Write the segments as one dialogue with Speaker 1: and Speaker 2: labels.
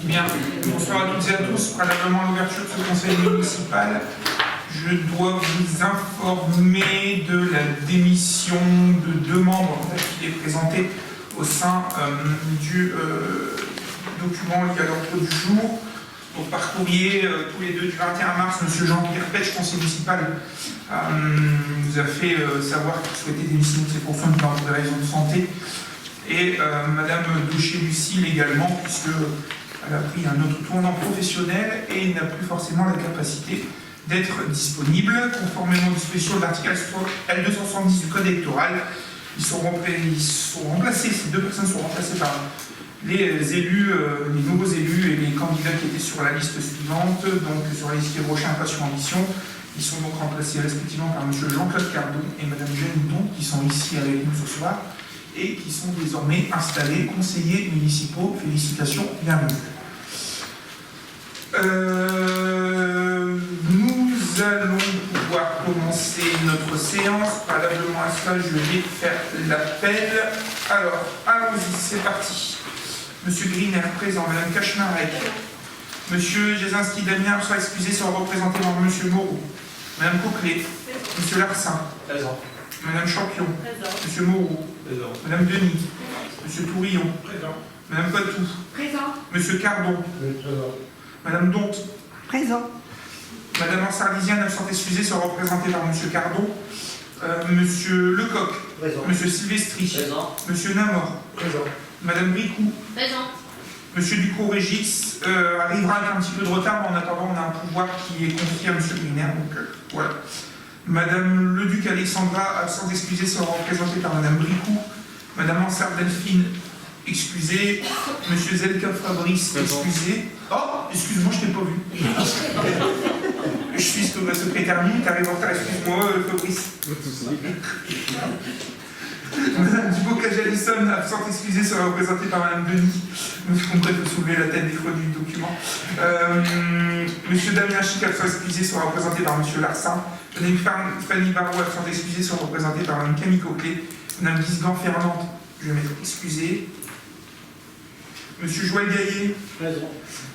Speaker 1: Bien, bonsoir à toutes et à tous. Préalablement à l'ouverture de ce conseil municipal, je dois vous informer de la démission de 2 membres qui est présentée au sein du document lié à l'ordre du jour. Donc, par courrier, tous les deux du 21 mars, M. Jean-Pierre Pech, conseiller municipal, nous a fait savoir qu'il souhaitait démissionner de ses fonctions pour des raisons de santé. Et Mme Douché-Lucille également, puisqu'elle a pris un autre tournant professionnel et n'a plus forcément la capacité d'être disponible. Conformément aux dispositions de l'article L270 du Code électoral, ils sont remplacés, ces 2 personnes sont remplacées par les élus, les nouveaux élus et les candidats qui étaient sur la liste suivante, donc sur la liste Rocher Passion Ambition. Ils sont donc remplacés respectivement par M. Jean-Claude Cardon et Mme Jeanne Houton, qui sont ici avec nous ce soir et qui sont désormais installés conseillers municipaux. Félicitations, bienvenue. Nous allons pouvoir commencer notre séance. Préalablement à cela, je vais faire l'appel. Alors, allons-y, c'est parti. Monsieur Griner, présent. Madame Cachemar-Rec. Monsieur Jasinski-Damien sera excusé, sera représenté par Monsieur Moreau. Madame Coquelet. Monsieur Larsin.
Speaker 2: Présent.
Speaker 1: Madame Champion.
Speaker 3: Présent.
Speaker 1: Monsieur Moreau.
Speaker 2: Présent.
Speaker 1: Madame Denis. Monsieur Tourillon.
Speaker 2: Présent.
Speaker 1: Madame Patou.
Speaker 3: Présent.
Speaker 1: Monsieur Cardon.
Speaker 2: Présent.
Speaker 1: Madame Donte.
Speaker 3: Présent.
Speaker 1: Madame Ansardisienne, absente excusée, sera représentée par Monsieur Cardon. Monsieur Lecoq.
Speaker 2: Présent.
Speaker 1: Monsieur Silvestri.
Speaker 2: Présent.
Speaker 1: Monsieur Namor.
Speaker 2: Présent.
Speaker 1: Madame Bricou.
Speaker 3: Présent.
Speaker 1: Monsieur Ducrot-Régis arrivera avec un petit peu de retard, mais en attendant, on a un pouvoir qui est confié à Monsieur Griner. Donc voilà. Madame Leduc Alexandra, absente excusée, sera représentée par Madame Bricou. Madame Ansard Delphine, excusée. Monsieur Zelka Fabrice, excusé. Oh, excuse-moi, je t'ai pas vu. Je suis secrétaire mine, t'arrives en retard, excuse-moi, Fabrice. Madame Duboc-Jalison, absente excusée, sera représentée par Madame Denis. Je comprends de soulever la tête des fois du document. Monsieur Damien Chic, absent excusé, sera représenté par Monsieur Larsin. Madame Fanny Barrault, absente excusée, sera représentée par Madame Camille Coquelet. Madame Guisgan-Fernande, je vais mettre excusée. Monsieur Joël Gaillet. Présent.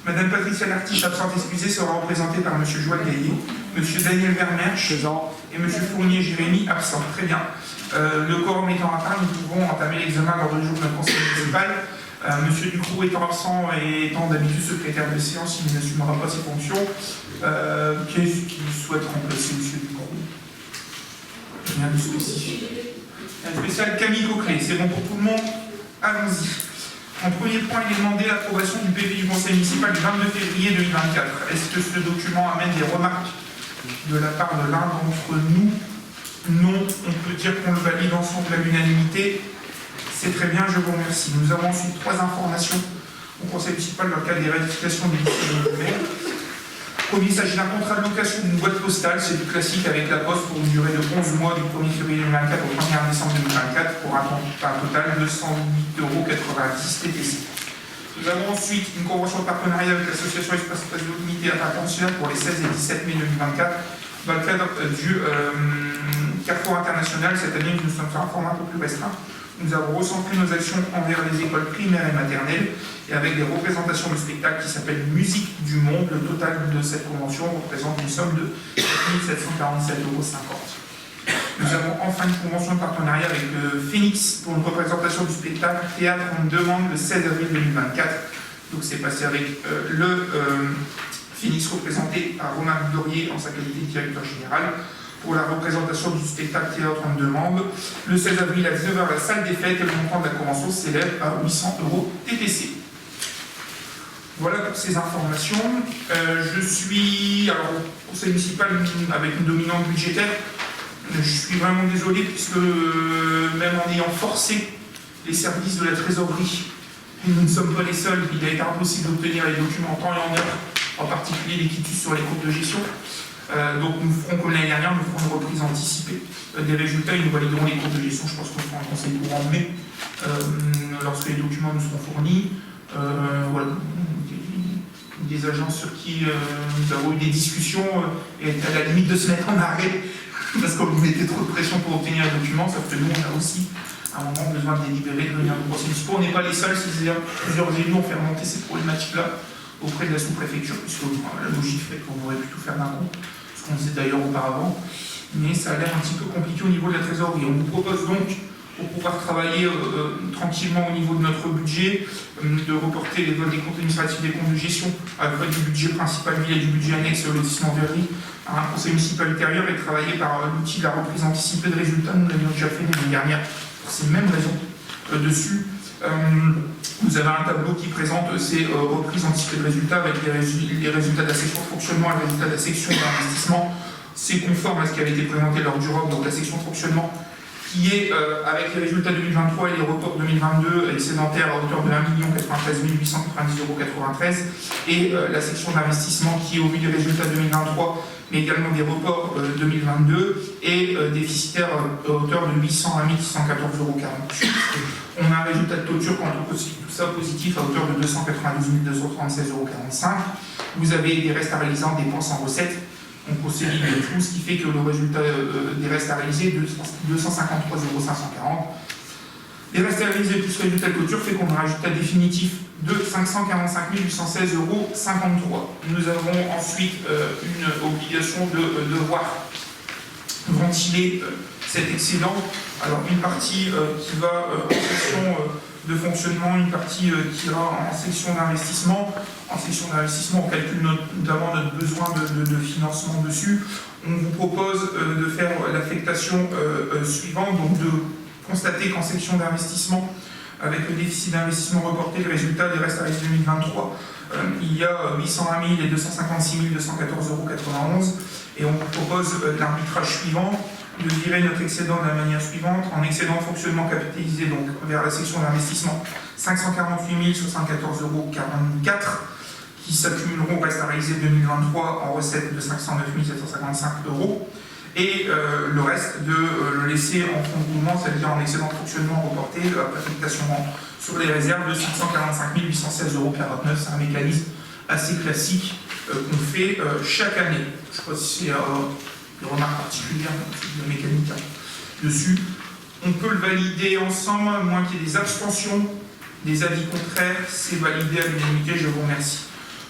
Speaker 1: Madame Patricia Lartiche, absente excusée, sera représentée par Monsieur Joël Gaillet. Monsieur Daniel Vermersch. Présent. Et Monsieur Fournier Jérémy, absent. Très bien. Le quorum étant atteint, nous pouvons entamer l'examen lors du jour de notre conseil municipal. Monsieur Ducroux étant absent et étant d'habitude secrétaire de séance, il n'assumera pas ses fonctions. Qu'est-ce qui souhaite remplacer Monsieur Ducroux? Rien de spécifique. Un spécial Camille Coquelet, c'est bon pour tout le monde? Allons-y. En premier point, il est demandé l'approbation du PV du conseil municipal du 22 février 2024. Est-ce que ce document amène des remarques de la part de l'un d'entre nous? Non, on peut dire qu'on le valide ensemble à l'unanimité. C'est très bien, je vous remercie. Nous avons ensuite 3 informations au conseil municipal dans le cadre des ratifications des décisions du maire. Premier, il s'agit d'un contrat de location d'une boîte postale, c'est du classique avec la poste pour une durée de 11 mois du 1er février 2024 au 1er décembre 2024 pour un total de 108,90 € TTC. Nous avons ensuite une convention de partenariat avec l'association Espace Unité Internationale pour les 16 et 17 mai 2024 dans le cadre du Carrefour International. Cette année, nous sommes sur un format un peu plus restreint. Nous avons recentré nos actions envers les écoles primaires et maternelles et avec des représentations de spectacles qui s'appellent Musique du Monde. Le total de cette convention représente une somme de 747,50 €. Nous avons enfin une convention de partenariat avec Phoenix pour une représentation du spectacle Théâtre en demande le 16 avril 2024. Donc c'est passé avec le Phoenix représenté par Romain Dorier en sa qualité de directeur général pour la représentation du spectacle Théâtre en demande. Le 16 avril à 19 h à la salle des fêtes et le montant de la convention s'élève à 800 € TTC. Voilà pour ces informations. Je suis au conseil municipal avec une dominante budgétaire. Je suis vraiment désolé puisque même en ayant forcé les services de la trésorerie, nous ne sommes pas les seuls, il a été impossible d'obtenir les documents en temps et en heure, en particulier les quitus sur les comptes de gestion. Donc nous ferons comme l'année dernière, nous ferons une reprise anticipée des résultats et nous validerons les comptes de gestion. Je pense qu'on fera un conseil courant en mai lorsque les documents nous seront fournis. Voilà. Des agences sur qui nous avons eu des discussions et à la limite de se mettre en arrêt parce qu'on nous mettait trop de pression pour obtenir les documents, sauf que nous on a aussi à un moment besoin de délibérer, de venir au conseil municipal. On n'est pas les seuls, plusieurs élus ont fait remonter ces problématiques-là. auprès de la sous-préfecture, puisque la logique fait qu'on aurait pu tout faire d'un coup, ce qu'on faisait d'ailleurs auparavant, mais ça a l'air un petit peu compliqué au niveau de la trésorerie. On vous propose donc, pour pouvoir travailler tranquillement au niveau de notre budget, de reporter les comptes administratifs des comptes de gestion à la fois du budget principal via du budget annexe lotissement verrerie à un conseil municipal ultérieur et travailler par l'outil de la reprise anticipée de résultats. Nous l'avions déjà fait l'année dernière pour ces mêmes raisons dessus. Vous avez un tableau qui présente ces reprises anticipées de résultats avec les résultats de la section de fonctionnement et les résultats de la section d'investissement. C'est conforme à ce qui avait été présenté lors du ROC, donc la section de fonctionnement qui est, avec les résultats 2023 et les reports 2022, excédentaire à hauteur de 1 93 890,93 € et la section d'investissement qui est au vu des résultats 2023, mais également des reports 2022 et déficitaire à hauteur de 801 614,48 €. On a un résultat de clôture quand on considère tout ça positif à hauteur de 292 236,45 €. Vous avez des restes à réaliser en dépenses en recettes. On consolide tout, ce qui fait que le résultat des restes à réaliser est de 253,540 €. Les restes à réaliser plus résultat de clôture fait qu'on a un résultat définitif de 545 816,53 €. Nous avons ensuite une obligation de devoir ventiler cet excédent. Alors une partie qui va en section de fonctionnement, une partie qui ira en section d'investissement. En section d'investissement, on calcule notamment notre besoin de financement dessus. On vous propose de faire l'affectation suivante, donc de constater qu'en section d'investissement, avec le déficit d'investissement reporté, le résultat des restes à réaliser 2023, il y a 801 000 et 256 214,91 €. Et on vous propose l'arbitrage suivant, de virer notre excédent de la manière suivante, en excédent de fonctionnement capitalisé donc vers la section d'investissement 548 074,44 € qui s'accumuleront au reste à réaliser 2023 en recette de 509 755 €, et le reste de le laisser en fonds de roulement, c'est-à-dire en excédent de fonctionnement reporté, après affectation sur les réserves de 545 816,49 €. C'est un mécanisme assez classique qu'on fait chaque année. Je ne sais pas si c'est des remarques particulières, de mécanique dessus. On peut le valider ensemble, à moins qu'il y ait des abstentions, des avis contraires. C'est validé à l'unanimité, je vous remercie.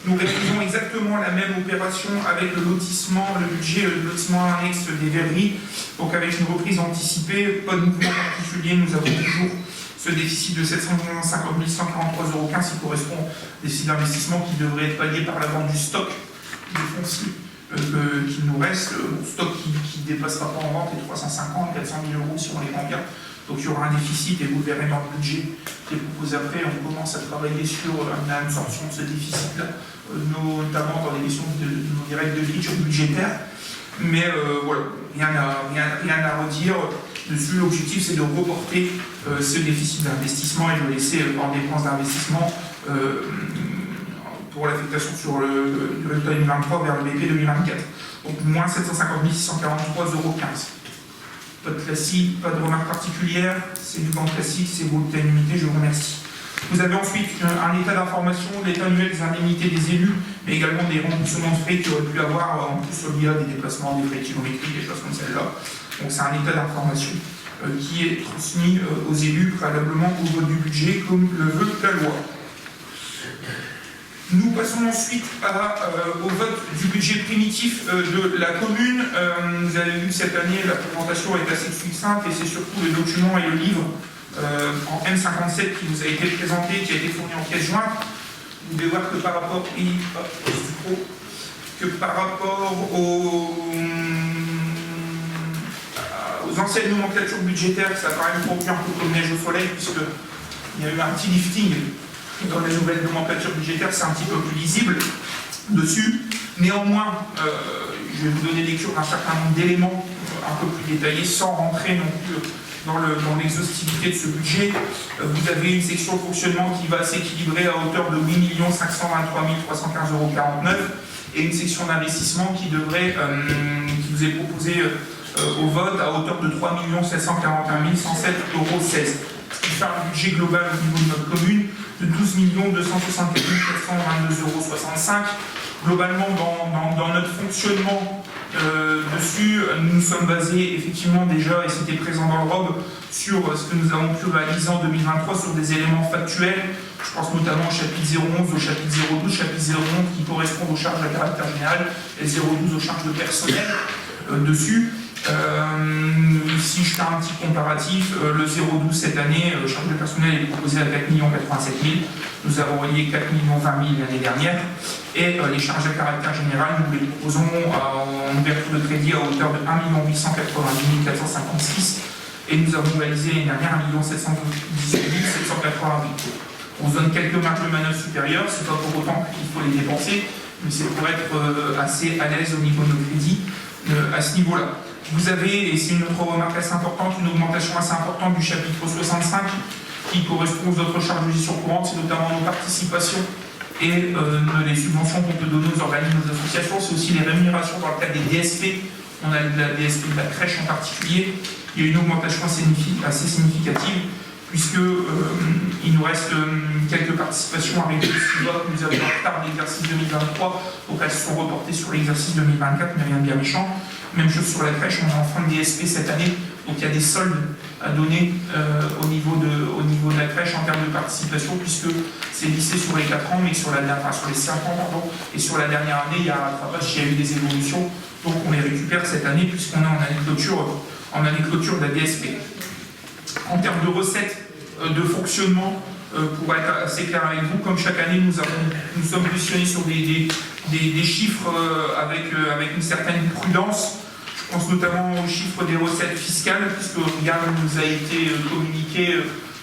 Speaker 1: Nous réalisons exactement la même opération avec le lotissement, le budget de lotissement annexe des verreries. Donc avec une reprise anticipée, pas de mouvement particulier, nous avons toujours ce déficit de 750 143,15 € qui correspond au déficit d'investissement qui devrait être pallié par la vente du stock de foncier qu'il nous reste. Le stock qui ne dépassera pas en vente est 350 400 000 € si on les vend bien. Donc il y aura un déficit et vous le verrez dans le budget qui est proposé après. On commence à travailler sur une absorption de ce déficit-là, notamment dans les questions des règles de glitch budgétaire. Mais voilà, rien à redire dessus. L'objectif c'est de reporter ce déficit d'investissement et de le laisser en dépenses d'investissement pour l'affectation sur le résultat 2023 vers le BP 2024. Donc moins 750 643,15 €. Pas de classique, pas de remarque particulière, c'est du banc classique, c'est vos indemnités, je vous remercie. Vous avez ensuite un état d'information, l'état annuel des indemnités des élus, mais également des remboursements de frais qui auraient pu avoir en plus lié à des déplacements, des frais kilométriques, des choses comme celle-là. Donc c'est un état d'information qui est transmis aux élus préalablement au vote du budget, comme le veut la loi. Nous passons ensuite au vote du budget primitif de la commune. Vous avez vu cette année, la présentation est assez succincte et c'est surtout le document et le livre en M57 qui vous a été présenté, qui a été fourni en pièce jointe. Vous devez voir que par rapport, aux anciennes nomenclatures budgétaires, ça a quand même produit un peu comme neige au soleil, puisqu'il y a eu un petit lifting. Dans les nouvelles nomenclatures budgétaires, c'est un petit peu plus lisible dessus. Néanmoins, je vais vous donner lecture d'un certain nombre d'éléments un peu plus détaillés, sans rentrer non plus dans l'exhaustivité de ce budget. Vous avez une section de fonctionnement qui va s'équilibrer à hauteur de 8 523 315,49 € et une section d'investissement qui vous est proposée au vote à hauteur de 3 741 107,16 €. Ce qui fait un budget global au niveau de notre commune de 12 264 422,65 €. Globalement, dans notre fonctionnement, Dessus, nous nous sommes basés effectivement déjà, et c'était présent dans le ROB, sur ce que nous avons pu réaliser en 2023 sur des éléments factuels. Je pense notamment au chapitre 011, au chapitre 012, chapitre 011 qui correspond aux charges à caractère général et 012 aux charges de personnel dessus. Si je fais un petit comparatif, le 012 cette année, charge de personnel est proposé à 4 087 000. Nous avons relié 4 020 000 l'année dernière. Et les charges à caractère général, nous les proposons en ouverture de crédit à hauteur de 1 890 456. Et nous avons réalisé l'année dernière 1 718 788. On se donne quelques marges de manœuvre supérieures, c'est pas pour autant qu'il faut les dépenser, mais c'est pour être assez à l'aise au niveau de nos crédits à ce niveau-là. Vous avez, et c'est une autre remarque assez importante, une augmentation assez importante du chapitre 65 qui correspond aux autres charges de gestion courante, c'est notamment nos participations et les subventions qu'on peut donner aux organismes, aux associations, c'est aussi les rémunérations dans le cadre des DSP. On a de la DSP de la crèche en particulier. Il y a une augmentation assez significative, puisque il nous reste quelques participations à régler que nous avons en retard de l'exercice 2023, donc elles sont reportées sur l'exercice 2024, mais rien de bien méchant. Même chose sur la crèche, on est en fin de DSP cette année, donc il y a des soldes à donner au niveau de la crèche en termes de participation, puisque c'est lissé sur les 4 ans, mais sur les 5 ans, pardon, et sur la dernière année, il y a eu des évolutions, donc on les récupère cette année, puisqu'on est en année de clôture de la DSP. En termes de recettes de fonctionnement, pour être assez clair avec vous, comme chaque année, nous sommes positionnés sur des chiffres avec une certaine prudence. Je pense notamment aux chiffres des recettes fiscales, puisque rien nous a été communiqué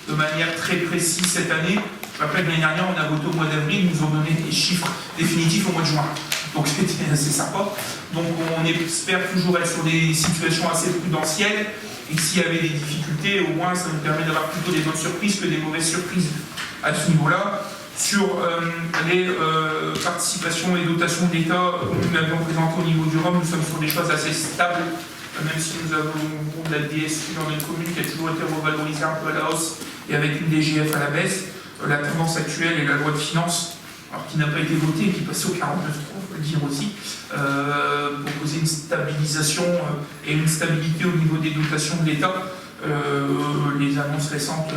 Speaker 1: de manière très précise cette année. Je rappelle que l'année dernière, on a voté au mois d'avril, ils nous ont donné des chiffres définitifs au mois de juin. Donc c'était assez sympa. Donc on espère toujours être sur des situations assez prudentielles. Et s'il y avait des difficultés, au moins ça nous permet d'avoir plutôt des bonnes surprises que des mauvaises surprises à ce niveau-là. Sur les participations et dotations de l'État, nous l'avons présenté au niveau du ROM, nous sommes sur des choses assez stables, même si nous avons de la DSU dans notre commune qui a toujours été revalorisée un peu à la hausse et avec une DGF à la baisse. La tendance actuelle est la loi de finances, alors qui n'a pas été votée et qui passe au 49.3, il faut le dire aussi, proposer une stabilisation et une stabilité au niveau des dotations de l'État. Les annonces récentes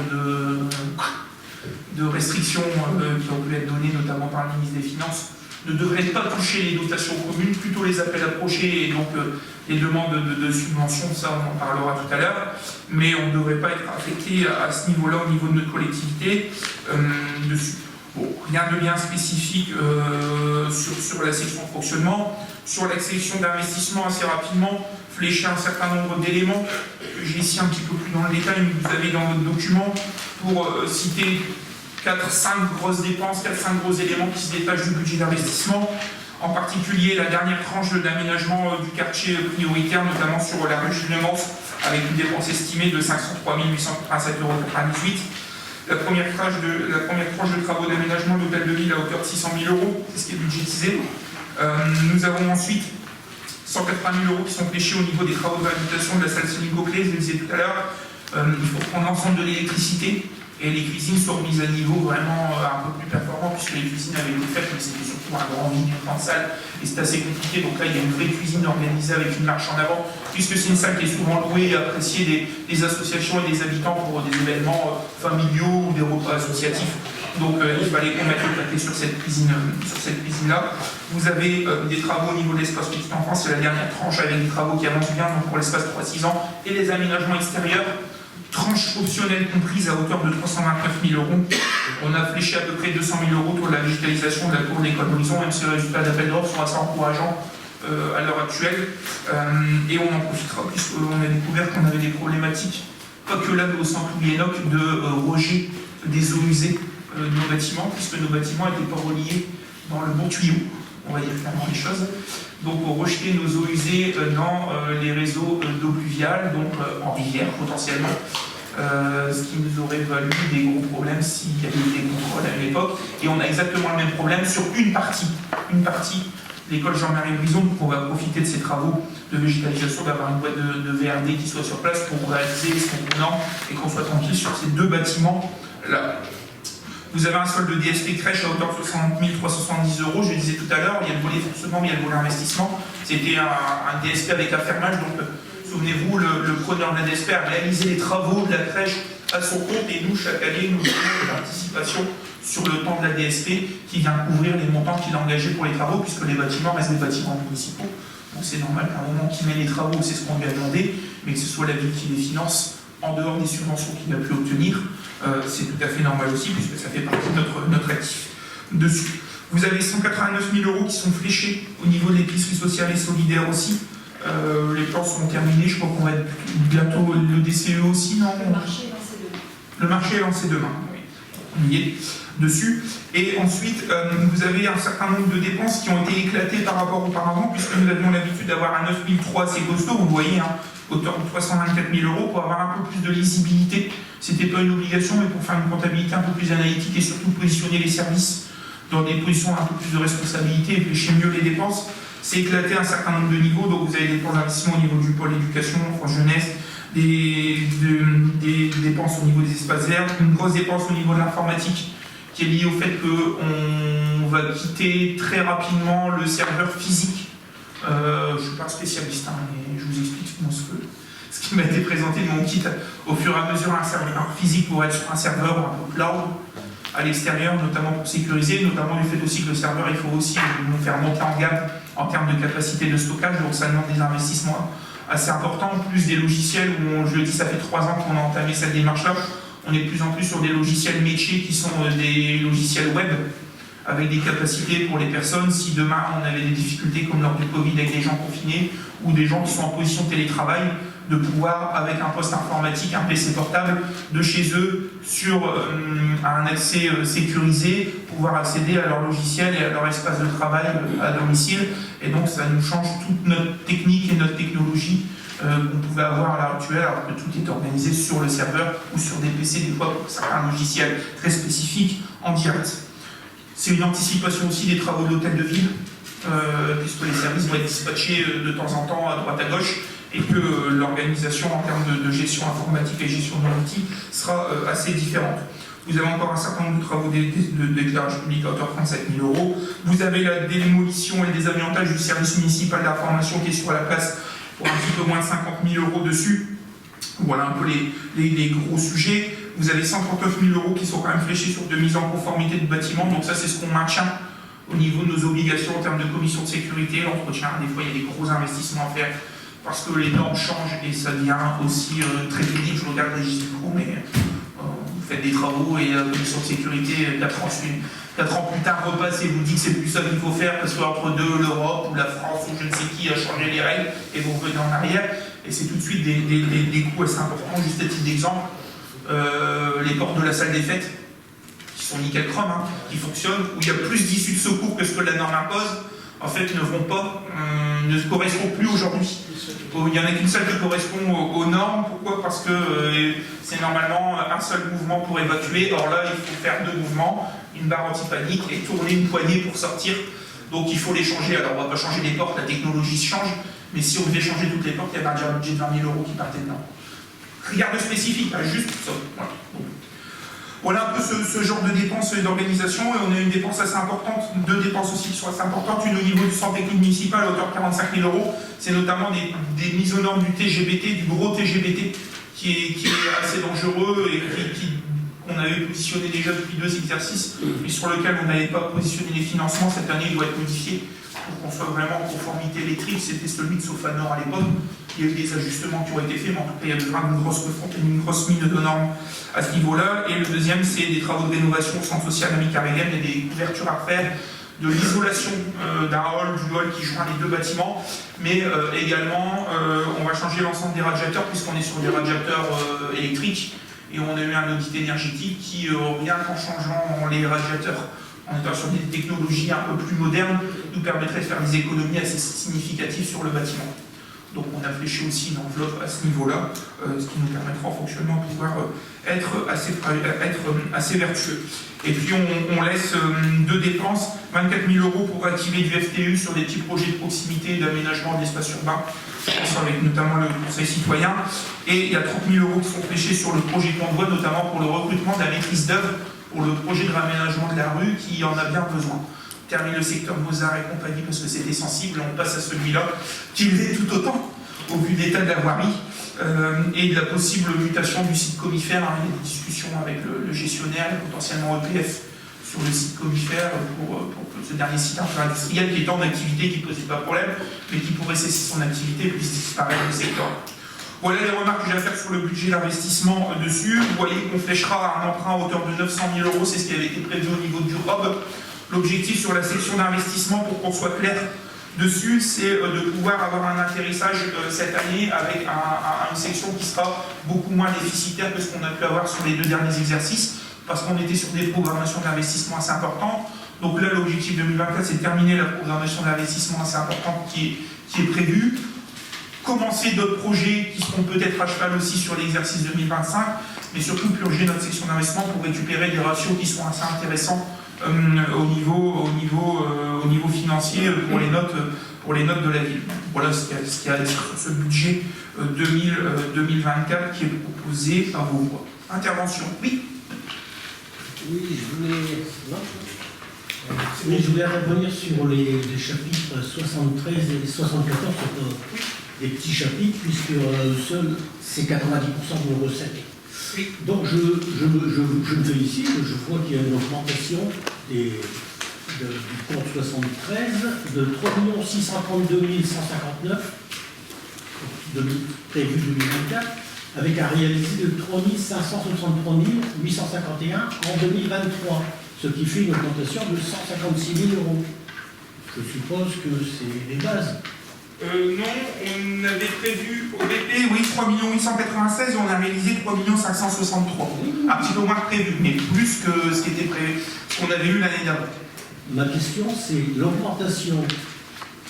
Speaker 1: de restrictions qui ont pu être données notamment par le ministre des Finances ne devraient pas toucher les dotations communes, plutôt les appels approchés et donc les demandes de subventions, ça on en parlera tout à l'heure, mais on ne devrait pas être affecté à ce niveau-là, au niveau de notre collectivité dessus. Bon, rien de bien spécifique sur la section de fonctionnement. Sur la section d'investissement, assez rapidement, flécher un certain nombre d'éléments que j'ai ici un petit peu plus dans le détail, mais vous avez dans votre document, pour citer 4-5 grosses dépenses, 4-5 gros éléments qui se détachent du budget d'investissement. En particulier, la dernière tranche de l'aménagement du quartier prioritaire, notamment sur la rue Jules Mance, avec une dépense estimée de 503 887,98 €. La première tranche de travaux d'aménagement de l'hôtel de ville à hauteur de 600 000 €, c'est ce qui est budgétisé. Nous avons ensuite 180 000 € qui sont fléchés au niveau des travaux de réhabilitation de la salle Sénico-Clé, je le disais tout à l'heure. Il faut prendre l'ensemble de l'électricité et les cuisines sont remises à niveau vraiment un peu plus performant, puisque les cuisines avaient été faites, mais c'était surtout un grand vide, une grande salle, et c'était assez compliqué. Donc là, il y a une vraie cuisine organisée avec une marche en avant, puisque c'est une salle qui est souvent louée et appréciée des associations et des habitants pour des événements familiaux ou des repas associatifs. Donc il fallait qu'on mette le paquet sur cette cuisine-là. Vous avez des travaux au niveau de l'espace petite enfance, c'est la dernière tranche avec des travaux qui avancent bien, donc pour l'espace 3-6 ans, et les aménagements extérieurs. Tranche optionnelle comprise à hauteur de 329 000 €. On a fléché à peu près 200 000 € pour la digitalisation de la cour de l'école d'Horizon, même si les résultats d'appel d'offres sont assez encourageants à l'heure actuelle. Et on en profitera, puisqu'on a découvert qu'on avait des problématiques, pas que là, mais au centre Louis-Hénoch, de rejet des eaux usées de nos bâtiments, puisque nos bâtiments n'étaient pas reliés dans le bon tuyau. On va dire clairement les choses. Donc on rejetait nos eaux usées dans les réseaux d'eau pluviale, donc en rivière potentiellement, ce qui nous aurait valu des gros problèmes s'il y avait des contrôles à l'époque. Et on a exactement le même problème sur une partie l'école Jean-Marie Brison, donc on va profiter de ces travaux de végétalisation, d'avoir une boîte de VRD qui soit sur place pour réaliser ce component et qu'on soit tranquille sur ces deux bâtiments-là. Vous avez un solde de DSP crèche à hauteur de 60 370 €. Je le disais tout à l'heure, il y a le volet fonctionnement, mais il y a le volet investissement. C'était un DSP avec affermage. Donc, souvenez-vous, le preneur de la DSP a réalisé les travaux de la crèche à son compte et nous, chaque année, nous donnons de l'anticipation sur le temps de la DSP qui vient couvrir les montants qu'il a engagés pour les travaux, puisque les bâtiments restent des bâtiments municipaux. Donc c'est normal qu'à un moment qu'il met les travaux, c'est ce qu'on lui a demandé, mais que ce soit la ville qui les finance en dehors des subventions qu'il a pu obtenir, c'est tout à fait normal aussi, puisque ça fait partie de notre actif dessus. Vous avez 189 000 € qui sont fléchés au niveau de l'épicerie sociale et solidaire aussi. Les plans sont terminés, je crois qu'on va être bientôt le DCE aussi, non?
Speaker 2: Le marché est lancé demain.
Speaker 1: Le marché est lancé demain, oui. On y est dessus. Et ensuite, vous avez un certain nombre de dépenses qui ont été éclatées par rapport auparavant, puisque nous avions l'habitude d'avoir un 9 300 assez costaud, vous voyez, hein, hauteur de 324 000 € pour avoir un peu plus de lisibilité. C'était pas une obligation, mais pour faire une comptabilité un peu plus analytique et surtout positionner les services dans des positions un peu plus de responsabilité et flécher mieux les dépenses. C'est éclaté à un certain nombre de niveaux, donc vous avez des dépenses d'investissement au niveau du pôle éducation, enfance jeunesse, des dépenses au niveau des espaces verts, une grosse dépense au niveau de l'informatique qui est liée au fait qu'on va quitter très rapidement le serveur physique. Je ne suis pas spécialiste, hein, mais je vous explique ce qui m'a été présenté, mais on quitte au fur et à mesure un serveur physique pour être sur un serveur un peu cloud à l'extérieur, notamment pour sécuriser, notamment du fait aussi que le serveur, il faut aussi nous faire monter en gamme en termes de capacité de stockage, donc ça demande des investissements assez importants, plus des logiciels où, je le dis, ça fait 3 ans qu'on a entamé cette démarche-là, on est de plus en plus sur des logiciels métiers qui sont des logiciels web, avec des capacités pour les personnes, si demain on avait des difficultés comme lors du Covid avec des gens confinés, ou des gens qui sont en position de télétravail, de pouvoir, avec un poste informatique, un PC portable, de chez eux, sur un accès sécurisé, pouvoir accéder à leur logiciel et à leur espace de travail à domicile. Et donc ça nous change toute notre technique et notre technologie qu'on pouvait avoir à l'heure actuelle, alors que tout est organisé sur le serveur ou sur des PC, des fois pour certains logiciels très spécifiques, en direct. C'est une anticipation aussi des travaux de l'hôtel de ville, puisque les services vont être dispatchés de temps en temps à droite à gauche, et que l'organisation en termes de gestion informatique et gestion de l'outil sera assez différente. Vous avez encore un certain nombre de travaux d'éclairage public à hauteur de 37 000 €. Vous avez la démolition et le désamiantage du service municipal d'information qui est sur la place pour un petit peu moins de 50 000 € dessus. Voilà un peu les gros sujets. Vous avez 139 000 € qui sont quand même fléchés sur de mise en conformité de bâtiments, donc ça c'est ce qu'on maintient au niveau de nos obligations en termes de commission de sécurité, l'entretien. Des fois il y a des gros investissements à faire parce que les normes changent et ça devient aussi très pénible. Je regarde le registre du coup, mais vous faites des travaux et la commission de sécurité 4 ans plus tard repasse et vous dit que c'est plus ça qu'il faut faire parce qu'entre deux, l'Europe ou la France ou je ne sais qui a changé les règles et vous revenez en arrière. Et c'est tout de suite des coûts assez importants. Juste à titre d'exemple, les portes de la salle des fêtes, qui sont nickel chrome, hein, qui fonctionnent, où il y a plus d'issues de secours que ce que la norme impose, en fait ne correspondent plus aujourd'hui. Il n'y en a qu'une seule qui correspond aux normes. Pourquoi? Parce que c'est normalement un seul mouvement pour évacuer. Or là, il faut faire 2 mouvements, une barre anti-panique et tourner une poignée pour sortir. Donc il faut les changer. Alors on ne va pas changer les portes, la technologie se change, mais si on devait changer toutes les portes, il y avait un budget de 20 000 € qui partait dedans. Rien de spécifique, hein, juste ça. Voilà. Voilà un peu ce genre de dépenses et d'organisation. Et on a une dépense assez importante, 2 dépenses aussi qui sont assez importantes. Une au niveau du centre technique municipal à hauteur de 45 000 €. C'est notamment des mises aux normes du TGBT, du gros TGBT, qui est assez dangereux et qu'on avait positionné déjà depuis 2 exercices, mais sur lequel on n'avait pas positionné les financements. Cette année, il doit être modifié pour qu'on soit vraiment en conformité électrique. C'était celui de Sofanor à l'époque. Il y a eu des ajustements qui ont été faits, mais en tout cas, il y avait vraiment une grosse mine de normes à ce niveau-là. Et le deuxième, c'est des travaux de rénovation au centre social Ami Carélien. Il y a des couvertures à faire, de l'isolation d'un hall, du hall qui joint les 2 bâtiments, mais également, on va changer l'ensemble des radiateurs, puisqu'on est sur des radiateurs électriques, et on a eu un audit énergétique qui, rien qu'en changeant les radiateurs, en étant sur des technologies un peu plus modernes, nous permettrait de faire des économies assez significatives sur le bâtiment. Donc on a fléché aussi une enveloppe à ce niveau-là, ce qui nous permettra en fonctionnement de pouvoir être assez vertueux. Et puis on laisse 2 dépenses, 24 000 € pour activer du FTU sur des petits projets de proximité d'aménagement d'espace urbain, avec notamment le Conseil citoyen. Et il y a 30 000 € qui sont fléchés sur le projet Convoi, notamment pour le recrutement de la maîtrise d'œuvre pour le projet de réaménagement de la rue qui en a bien besoin. On termine le secteur Mozart et compagnie parce que c'était sensible, on passe à celui-là, qui l'est tout autant, au vu de l'état de la voirie et de la possible mutation du site Comifère. Il y a des discussions avec le gestionnaire et potentiellement EPF sur le site Comifère pour ce dernier site un peu industriel qui est en activité, qui ne posait pas de problème, mais qui pourrait cesser son activité puisse disparaître du secteur. Voilà les remarques que j'ai à faire sur le budget d'investissement dessus. Vous voyez qu'on fléchera un emprunt à hauteur de 900 000 €, c'est ce qui avait été prévu au niveau du hub. L'objectif sur la section d'investissement, pour qu'on soit clair dessus, c'est de pouvoir avoir un atterrissage cette année avec une section qui sera beaucoup moins déficitaire que ce qu'on a pu avoir sur les 2 derniers exercices, parce qu'on était sur des programmations d'investissement assez importantes. Donc là, l'objectif 2024, c'est de terminer la programmation d'investissement assez importante qui est prévue. Commencer d'autres projets qui seront peut-être à cheval aussi sur l'exercice 2025, mais surtout purger notre section d'investissement pour récupérer des ratios qui sont assez intéressants au niveau financier pour les notes de la ville. Voilà ce qu'il y a sur ce budget 2024 qui est proposé à vos voix. Intervention, oui.
Speaker 2: Oui, je voulais revenir sur les chapitres 73 et 74, des petits chapitres, puisque seul c'est 90% de nos recettes.
Speaker 1: Oui.
Speaker 2: Donc je me félicite, je vois qu'il y a une augmentation du compte 73 de 3 632 159 prévu 2024, avec un réalisé de 3 563 851 en 2023, ce qui fait une augmentation de 156 000 €. Je suppose que c'est les bases.
Speaker 1: Non, on avait prévu au BP, oui, 3 896 et on a réalisé 3 563. Un petit peu moins que prévu, mais plus que ce qui était prévu, ce qu'on avait eu l'année d'avant.
Speaker 2: Ma question, c'est l'augmentation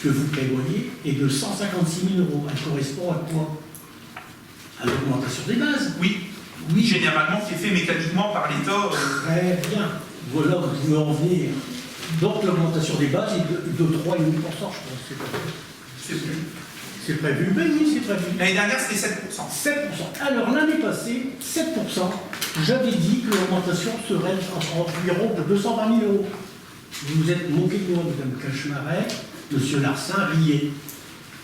Speaker 2: que vous prévoyez est de 156 000 €. Elle correspond à quoi? À l'augmentation des bases.
Speaker 1: Oui, généralement, qui est fait mécaniquement par l'État.
Speaker 2: Très bien. Voilà, vous pouvez en venir. Donc l'augmentation des bases est de 3,5%, je pense. C'est prévu. Ben oui, c'est prévu.
Speaker 1: L'année dernière, c'était 7%.
Speaker 2: 7%. Alors l'année passée, 7%, j'avais dit que l'augmentation serait environ de 220 000 €. Vous vous êtes moqué de moi, Mme Cachemaret, M. Larsin riait.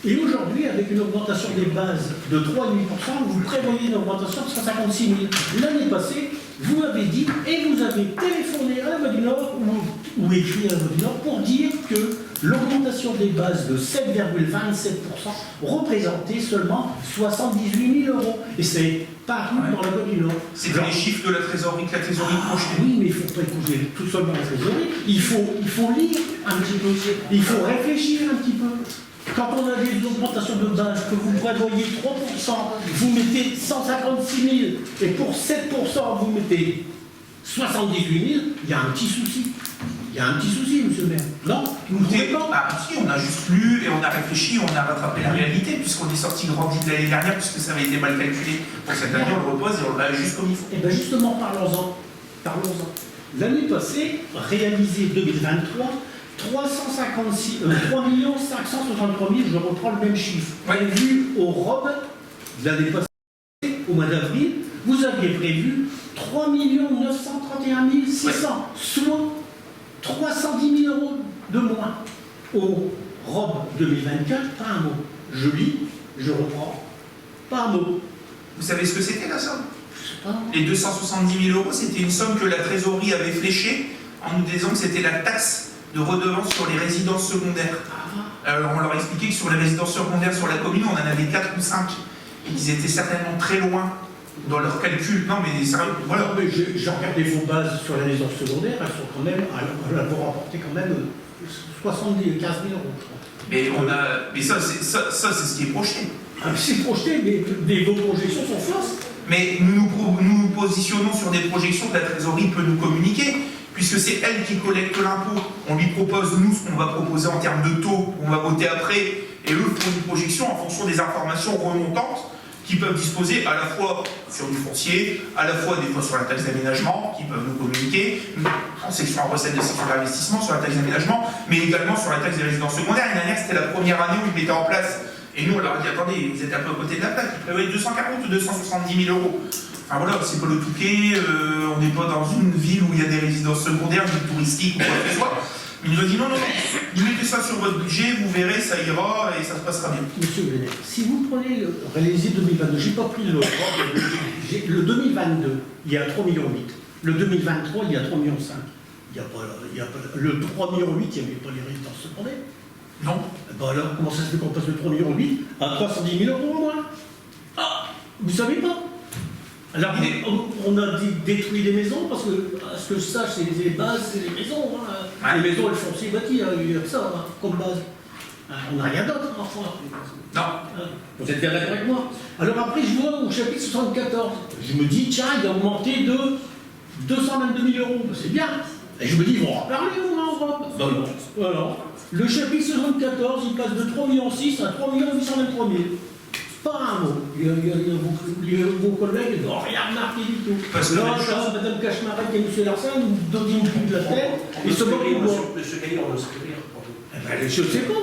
Speaker 2: Et aujourd'hui, avec une augmentation des bases de 3,5%, vous prévoyez une augmentation de 156 000. L'année passée, vous avez dit, et vous avez téléphoné à la Voix du Nord, ou écrit à la Voix du Nord, pour dire que l'augmentation des bases de 7,27% représentait seulement 78 000 €. Et c'est paru dans la Voix du Nord.
Speaker 1: C'est les chiffres de la trésorerie que la trésorerie projetée.
Speaker 2: Oui, mais il ne faut pas écouter tout seulement la trésorerie. Il faut lire un petit peu. Il faut réfléchir un petit peu. Quand on a des augmentations de base, que vous prévoyez 3%, vous mettez 156 000, et pour 7%, vous mettez 78 000, il y a un petit souci. Il y a un petit souci, monsieur le maire. Non, vous ne trouvez pas?
Speaker 1: Si, on a juste lu et on a réfléchi, on a rattrapé la réalité, puisqu'on est sorti de Randis de l'année dernière, puisque ça avait été mal calculé. Pour cette année, on le repose et on le réajuste comme il faut.
Speaker 2: Et bien justement, parlons-en. L'année passée, réalisé 2023, 3 563 000, je reprends le même chiffre. Prévu au ROB de l'année passée, au mois d'avril, vous aviez prévu 3 931 600, soit 310 000 € de moins. Au ROB 2024, pas un mot. Je lis, je reprends, pas un mot.
Speaker 1: Vous savez ce que c'était la somme? Les 270 000 €, c'était une somme que la trésorerie avait fléchée en nous disant que c'était la taxe de redevance sur les résidences secondaires. Alors on leur expliquait que sur les résidences secondaires sur la commune, on en avait 4 ou 5 et qu'ils étaient certainement très loin dans leur calcul. Non mais sérieux, voilà.
Speaker 2: Non, mais j'ai regardé vos bases sur les résidences secondaires, elles sont quand même, elles vont rapporter quand même 15 000 €, je crois.
Speaker 1: Mais ça c'est ce qui est projeté.
Speaker 2: C'est projeté, mais vos projections sont fausses.
Speaker 1: Mais nous nous positionnons sur des projections que la trésorerie peut nous communiquer, puisque c'est elle qui collecte l'impôt. On lui propose, nous, ce qu'on va proposer en termes de taux, on va voter après, et eux font une projection en fonction des informations remontantes qui peuvent disposer à la fois sur du foncier, à la fois des fois sur la taxe d'aménagement, qui peuvent nous communiquer, en section en recette de section d'investissement, sur la taxe d'aménagement, mais également sur la taxe des résidences secondaires. L'année dernière, c'était la première année où ils mettaient en place. Et nous, on leur a dit, attendez, vous êtes un peu à côté de la plaque, ils prévoyaient 240 ou 270 000 €. Enfin voilà, c'est pas le Touquet, on n'est pas dans une ville où il y a des résidences secondaires, des touristiques ou quoi que ce soit. Mais il nous a dit non, vous mettez ça sur votre budget, vous verrez, ça ira et ça se passera bien.
Speaker 2: Monsieur Vénet, si vous prenez réalisé 2022, j'ai pas pris le 2022, il y a 3,8 millions. Le 2023, il y a 3,5 millions. Le 3,8 millions, il n'y avait pas les résidences secondaires.
Speaker 1: Non.
Speaker 2: Ben alors, comment ça se fait qu'on passe de 3,8 millions à 310 000 euros au moins? Ah, vous savez pas? Alors, on a détruit les maisons, parce que, à ce que je sache, c'est les bases, c'est les maisons. Hein.
Speaker 1: Ouais.
Speaker 2: Les maisons, elles sont aussi bâties, hein, il y a que ça, hein, comme base. On n'a rien d'autre, enfin.
Speaker 1: Non.
Speaker 2: Vous êtes bien d'accord avec moi? Alors après, je vois au chapitre 74, je me dis, tiens, il a augmenté de 222 000 euros. Ben, c'est bien. Et je me dis, ils vont en reparler, en Europe. Ben non. Voilà. Le chapitre 74, il passe de 3,6 millions à 3 823 000. Pas un mot. Vos collègues n'ont rien remarqué du tout.
Speaker 1: Parce que
Speaker 2: là, Madame Cachemaret et M. Larsin nous donnent une coup de la tête. Ils se moquent de moi.
Speaker 3: Monsieur Gaillard, on se rire.
Speaker 2: Je ne sais pas,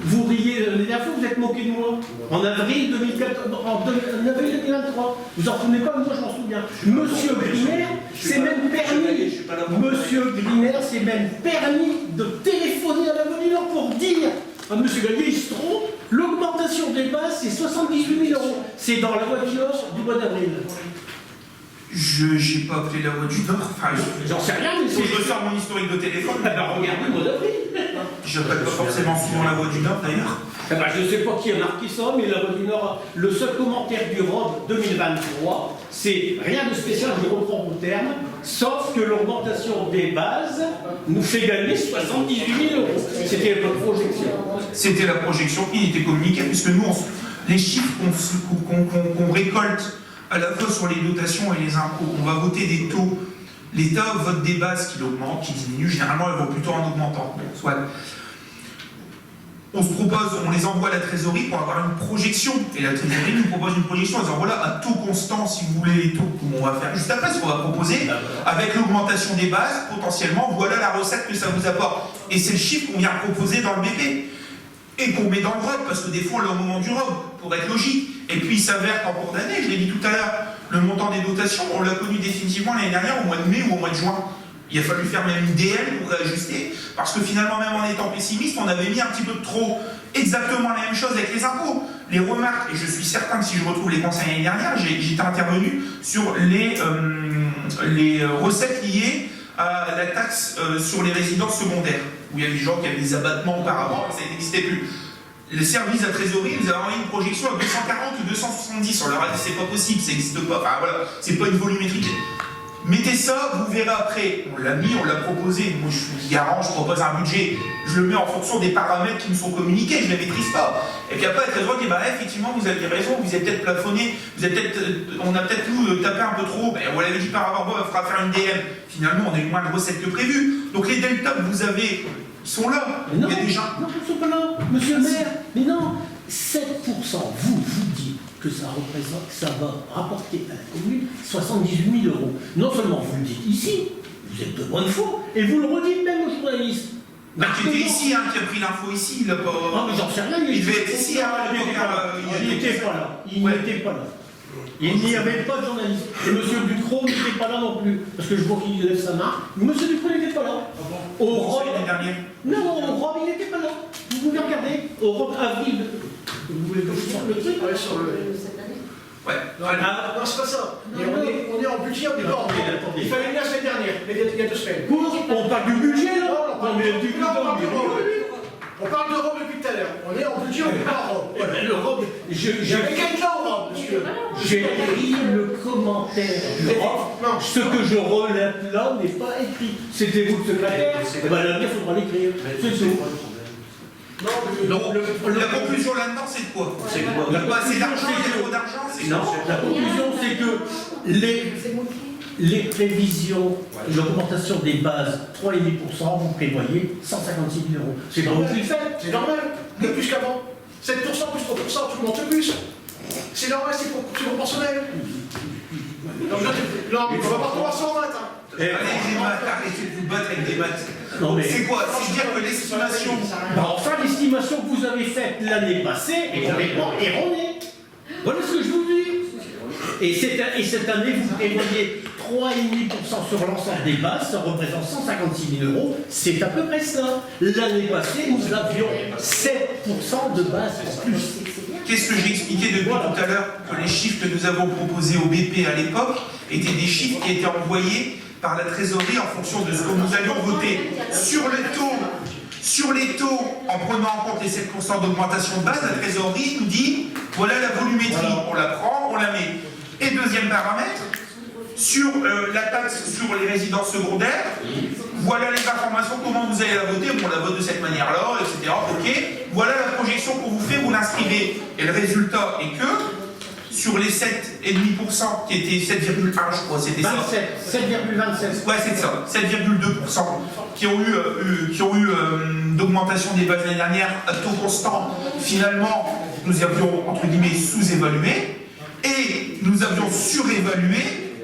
Speaker 2: vous riez, la dernière fois vous êtes moqué de moi. En avril 2023. Vous en souvenez pas, moi je m'en souviens. Monsieur Griner, c'est même permis. Monsieur Griner, c'est même permis de téléphoner à la Voie du Nord pour dire à Monsieur Gallier, il se trompe, l'augmentation des bases c'est 78 000 euros. C'est dans la Voie du Nord du mois d'avril.
Speaker 1: Je n'ai pas appelé la Voie du Nord. Enfin,
Speaker 2: J'en sais rien, mais
Speaker 1: faut que je sors mon historique de téléphone.
Speaker 2: Ah ben regardez le mois d'avril.
Speaker 1: Je n'appelle pas forcément souvent la Voie du Nord d'ailleurs.
Speaker 2: Eh ben, je ne sais pas qui a marqué ça, mais la Voie du Nord, le seul commentaire du ROB 2023, c'est rien de spécial, je reprends mon terme, sauf que l'augmentation des bases nous fait gagner 78 000 euros. C'était la projection.
Speaker 1: C'était la projection qui était communiquée, puisque nous, les chiffres qu'on récolte à la fois sur les dotations et les impôts, on va voter des taux. L'État vote des bases qui augmentent, qui diminuent. Généralement, elles vont plutôt en augmentant. Soit. On se propose, on les envoie à la trésorerie pour avoir une projection. Et la trésorerie nous propose une projection en disant voilà, à taux constant, si vous voulez les taux, comme on va faire juste après, ce qu'on va proposer, avec l'augmentation des bases, potentiellement, voilà la recette que ça vous apporte. Et c'est le chiffre qu'on vient proposer dans le BP. Et qu'on met dans le ROB, parce que des fois on l'a au moment du ROB, pour être logique. Et puis il s'avère qu'en cours d'année, je l'ai dit tout à l'heure, le montant des dotations, on l'a connu définitivement l'année dernière, au mois de mai ou au mois de juin. Il a fallu faire même une DL pour réajuster, parce que finalement, même en étant pessimiste, on avait mis un petit peu de trop exactement la même chose avec les impôts. Les remarques, et je suis certain que si je retrouve les conseils l'année dernière, j'étais intervenu sur les recettes liées à la taxe sur les résidences secondaires, où il y a des gens qui avaient des abattements auparavant, ça n'existait plus. Les services à trésorerie nous avaient envoyé une projection à 240 ou 270. On leur a dit c'est pas possible, ça n'existe pas. Enfin voilà, c'est pas une volumétrie. Mettez ça, vous verrez après. On l'a mis, on l'a proposé. Moi je suis garant, je propose un budget. Je le mets en fonction des paramètres qui me sont communiqués, je ne les maîtrise pas. Et puis après, la trésorerie dit bah effectivement vous aviez raison, vous avez peut-être plafonné, on a peut-être nous tapé un peu trop. Ben, on l'avait dit par rapport, il faudra faire une DM. Finalement, on a eu moins de recettes que prévu. Donc les deltas que vous avez sont là.
Speaker 2: Mais non,
Speaker 1: il y a des gens.
Speaker 2: non, ils ne sont pas là, monsieur le maire. Mais non, 7%, vous dites que ça représente, que ça va rapporter à la commune 78 000 euros. Non seulement vous le dites ici, vous êtes de bonne foi, et vous le redites même aux journalistes.
Speaker 1: Bah, qui était ici, hein, qui a pris l'info ici, il a pas.
Speaker 2: Ah, mais j'en sais rien,
Speaker 1: Il devait être ici, hein,
Speaker 2: il n'était pas là. Il n'était pas là. Il n'y avait pas de journaliste. Et M. Ducrot n'était pas là non plus. Parce que je vois qu'il lève sa main. M. Ducrot n'était pas là. Au Rob.
Speaker 1: l'année dernière.
Speaker 2: Non, au Rob, il n'était pas là. Vous pouvez regarder. Au Rob avril. Vous voulez que je sorte le truc?
Speaker 4: Ouais, sur cette année.
Speaker 1: Ouais.
Speaker 2: Ah,
Speaker 4: Non, c'est pas ça. On est en budget, on est pas en
Speaker 2: Attendez.
Speaker 4: Il fallait venir la semaine dernière, mais il y a 2 semaines.
Speaker 2: on parle du budget là.
Speaker 4: Non, on parle
Speaker 2: mais du
Speaker 4: non, on parle de Rome. On parle de Rome depuis tout à l'heure. On est en budget, on n'est pas en Rome. Voilà.
Speaker 2: Le Rob,
Speaker 4: J'avais quelqu'un au Rome, monsieur.
Speaker 2: j'ai pris le commentaire du Rob.
Speaker 4: Non.
Speaker 2: Ce que je relève là n'est pas écrit. C'était vous le secrétaire. Eh ben, là, il faudra l'écrire. C'est tout.
Speaker 4: Non, mais
Speaker 1: Donc, la conclusion là-dedans, c'est quoi?
Speaker 3: C'est quoi?
Speaker 1: Il n'y a pas assez d'argent, il y a trop d'argent, c'est
Speaker 2: Non, la conclusion, c'est que les prévisions, l'augmentation des bases, 3,5%, vous prévoyez 156 000 euros. C'est pas vous qui le faites.
Speaker 4: c'est normal. De plus qu'avant. 7% plus 3%, tout le monde se plus. C'est normal, c'est proportionnel. Non, mais on va pas pouvoir s'en battre.
Speaker 1: Allez, les maths, arrêtez de vous battre avec des maths.
Speaker 2: Non, mais-
Speaker 1: C'est quoi? C'est dire que l'estimation.
Speaker 2: Enfin, l'estimation que vous avez faite l'année passée est complètement erronée. Voilà ce que je vous dis. Et cette année, vous prévoyez 3,5% sur l'ensemble des bases, ça représente 156 000 euros. C'est à peu près ça. L'année passée, nous avions 7% de base en plus.
Speaker 1: Qu'est-ce que j'ai expliqué depuis tout à l'heure? Que les chiffres que nous avons proposés au BP à l'époque étaient des chiffres qui étaient envoyés par la trésorerie en fonction de ce que nous allions voter sur les taux, en prenant en compte les 7% d'augmentation de base. La trésorerie nous dit, voilà la volumétrie, on la prend, on la met. Et deuxième paramètre, sur la taxe sur les résidences secondaires, voilà les informations, comment vous allez la voter, on la vote de cette manière-là, etc. Ok, voilà la projection qu'on vous fait, vous l'inscrivez. Et le résultat est que, sur les 7,5% qui étaient 7,1, je crois, c'était ça.
Speaker 2: 7,27.
Speaker 1: Ouais, c'est ça, 7,2% qui ont eu d'augmentation des bases l'année dernière à taux constant. Finalement, nous avions, entre guillemets, sous-évalué et nous avions surévalué,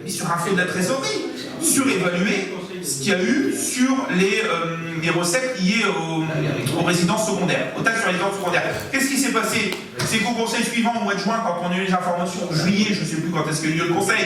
Speaker 1: mais sur un fait de la trésorerie, surévalué ce qu'il y a eu sur les recettes liées aux résidences secondaires, aux taxes sur les résidences secondaires. Qu'est-ce qui s'est passé? C'est qu'au conseil suivant, au mois de juin, quand on a eu les informations, en juillet, je ne sais plus quand est-ce qu'il y a eu le conseil,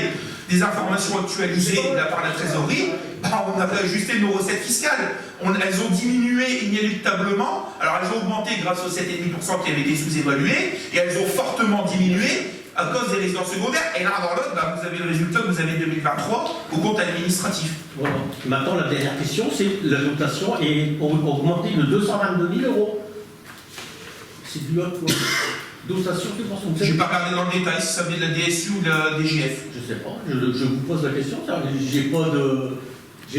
Speaker 1: des informations actualisées de la part de la trésorerie, on a ajusté nos recettes fiscales. Elles ont diminué inéluctablement. Alors elles ont augmenté grâce aux 7,5% qui avaient été sous-évalués, et elles ont fortement diminué à cause des résidences secondaires. Et l'un dans l'autre, vous avez le résultat que vous avez 2023 au compte administratif.
Speaker 2: Voilà. Maintenant, la dernière question, c'est la dotation est augmentée de 222 000 euros. C'est du quoi? Dotation, subvention.
Speaker 1: Je n'ai pas regardé dans le détail si ça venait de la DSU ou de la DGF.
Speaker 2: Je ne sais pas, je vous pose la question, j'ai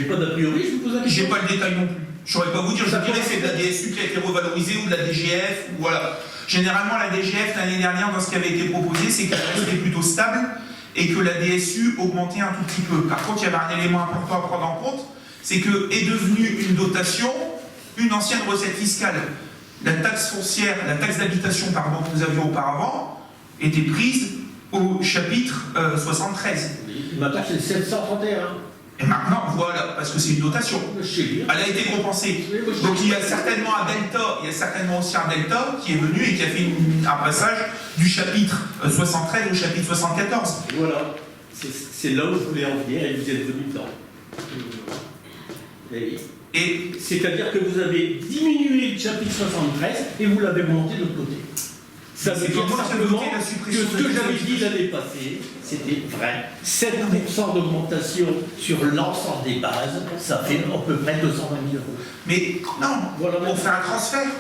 Speaker 2: pas d'a priori, je vous pose la question.
Speaker 1: J'ai pas le détail non plus. Je ne saurais pas vous dire, je dirais que c'est de la DSU qui a été revalorisée ou de la DGF, ou voilà. Généralement, la DGF, l'année dernière, dans ce qui avait été proposé, c'est qu'elle restait plutôt stable et que la DSU augmentait un tout petit peu. Par contre, il y avait un élément important à prendre en compte, c'est que est devenue une dotation, une ancienne recette fiscale. La taxe foncière, la taxe d'habitation, pardon, que nous avions auparavant, était prise au chapitre 73.
Speaker 2: Maintenant, c'est 731.
Speaker 1: Et maintenant, voilà, parce que c'est une dotation. Elle a été compensée. Donc il y a certainement un delta, il y a certainement aussi un delta qui est venu et qui a fait un passage du chapitre 73 au chapitre 74.
Speaker 2: Voilà, c'est là où je voulais en venir et vous êtes venu dedans. Et c'est-à-dire que vous avez diminué le chapitre 73 et vous l'avez monté de l'autre côté. Ça veut dire simplement que ce que j'avais dit l'année passée, c'était vrai. 7% d'augmentation sur l'ensemble des bases, ça fait à peu près 220 000 euros.
Speaker 1: Mais non, voilà, on fait un transfert.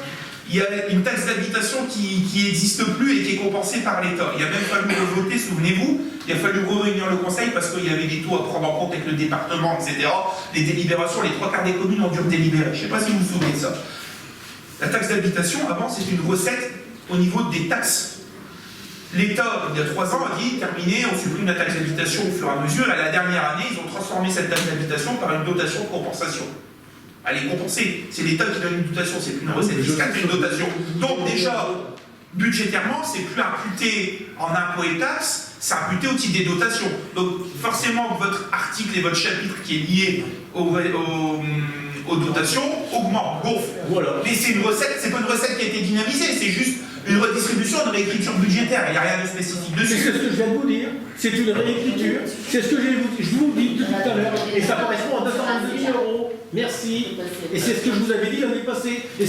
Speaker 1: Il y a une taxe d'habitation qui n'existe plus et qui est compensée par l'État. Il a même fallu le voter, souvenez-vous, il a fallu réunir le Conseil parce qu'il y avait des taux à prendre en compte avec le département, etc. Les délibérations, les 3/4 des communes ont dû délibérer. Je ne sais pas si vous vous souvenez de ça. La taxe d'habitation, avant, c'est une recette au niveau des taxes. L'État, il y a 3 ans, a dit, terminé, on supprime la taxe d'habitation au fur et à mesure. À la dernière année, ils ont transformé cette taxe d'habitation par une dotation de compensation. Elle est compensée. C'est l'État qui donne une dotation, c'est plus une recette fiscale, c'est une dotation. Donc déjà, budgétairement, c'est plus imputé en impôts et taxes, c'est imputé au titre des dotations. Donc forcément, votre article et votre chapitre qui est lié aux dotations augmente, gonfle. Voilà. Mais c'est une recette, c'est pas une recette qui a été dynamisée, c'est juste une redistribution, une réécriture budgétaire. Il n'y a rien de spécifique dessus.
Speaker 2: C'est ce que je viens de vous dire. C'est une réécriture. C'est ce que je vous dis tout à l'heure. Et ça correspond à 222 000 euros. Merci. Et c'est ce que je vous avais dit l'année passée. Et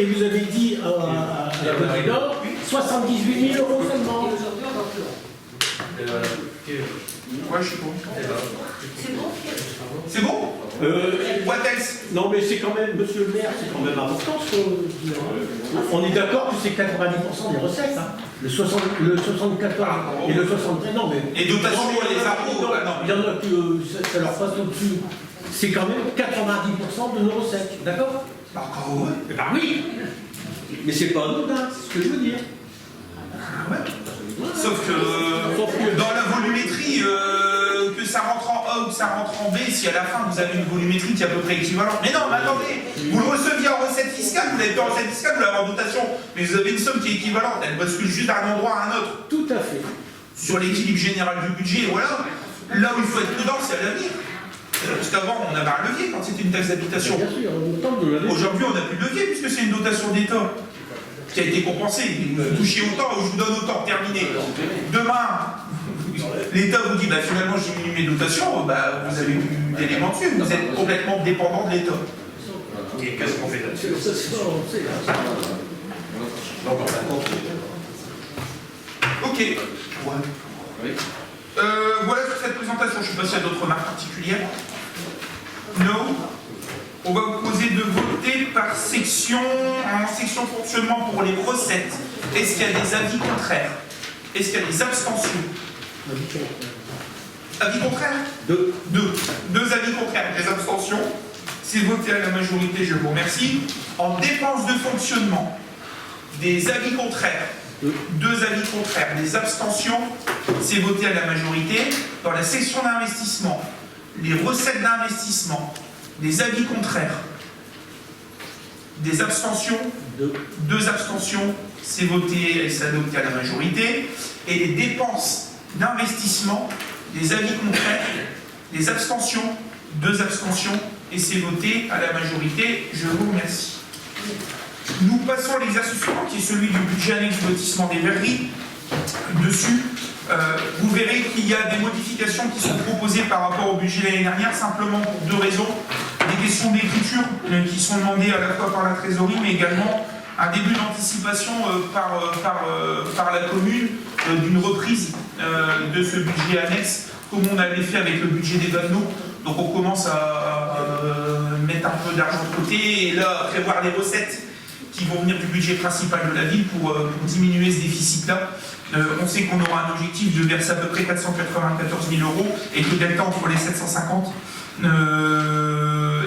Speaker 2: vous avez dit à la Côte d'Or, 78 000 euros seulement.
Speaker 1: Ouais, je suis bon.
Speaker 3: C'est bon?
Speaker 1: C'est bon? What else?
Speaker 2: Non, mais c'est quand même, monsieur le maire, c'est quand même important ce qu'on dit. On est d'accord que c'est 90% des recettes. Hein. Le 74 et le 73, non, mais.
Speaker 1: Les dotations et les impôts,
Speaker 2: il y en a que ça leur passe au-dessus. C'est quand même 90% de nos recettes, d'accord?
Speaker 1: Encore ouais.
Speaker 2: Eh ben oui. Mais c'est pas anodin, c'est ce que je veux dire.
Speaker 1: Ah ouais. Sauf que dans la volumétrie, que ça rentre en A ou que ça rentre en B, si à la fin vous avez une volumétrie qui est à peu près équivalente. Mais non, mais attendez, vous le receviez en recette fiscale, vous l'avez pas en recette fiscale, vous l'avez en dotation, mais vous avez une somme qui est équivalente, elle bascule juste d'un endroit à un autre.
Speaker 2: Tout à fait.
Speaker 1: Sur l'équilibre général du budget, voilà. Là où il faut être prudent, c'est à l'avenir. Parce qu'avant, on avait un levier quand c'était une taxe d'habitation.
Speaker 2: Bien sûr,
Speaker 1: aujourd'hui, on n'a plus de levier puisque c'est une dotation d'État qui a été compensée. Vous touchez autant, je vous donne autant, terminé. Demain, L'État vous dit, bah, finalement, je diminue mes dotations, bah, vous avez plus d'éléments dessus, vous êtes complètement dépendant de l'État. Et qu'est-ce qu'on fait là-dessus? Ok. Voilà sur cette présentation. Je ne sais pas s'il y a d'autres remarques particulières. Non. On va vous proposer de voter par section, en section fonctionnement pour les recettes. Est-ce qu'il y a des avis contraires? Est-ce qu'il y a des abstentions? Avis contraires? Deux avis contraires, des abstentions. C'est voté à la majorité, je vous remercie. En dépenses de fonctionnement, des avis contraires. Deux avis contraires, des abstentions, c'est voté à la majorité. Dans la section d'investissement, les recettes d'investissement, des avis contraires, des abstentions, deux abstentions, c'est voté et c'est adopté à la majorité. Et les dépenses d'investissement, des avis contraires, des abstentions, deux abstentions, et c'est voté à la majorité. Je vous remercie. Nous passons à l'exercice suivant, qui est celui du budget annexe du lotissement des verreries. Dessus, vous verrez qu'il y a des modifications qui sont proposées par rapport au budget de l'année dernière, simplement pour deux raisons. Des questions d'écriture qui sont demandées à la fois par la trésorerie, mais également un début d'anticipation par la commune d'une reprise de ce budget annexe, comme on avait fait avec le budget des vanneaux. Donc on commence à mettre un peu d'argent de côté et là à prévoir les recettes qui vont venir du budget principal de la ville pour diminuer ce déficit-là. On sait qu'on aura un objectif de verser à peu près 494 000 € et que le delta entre les 750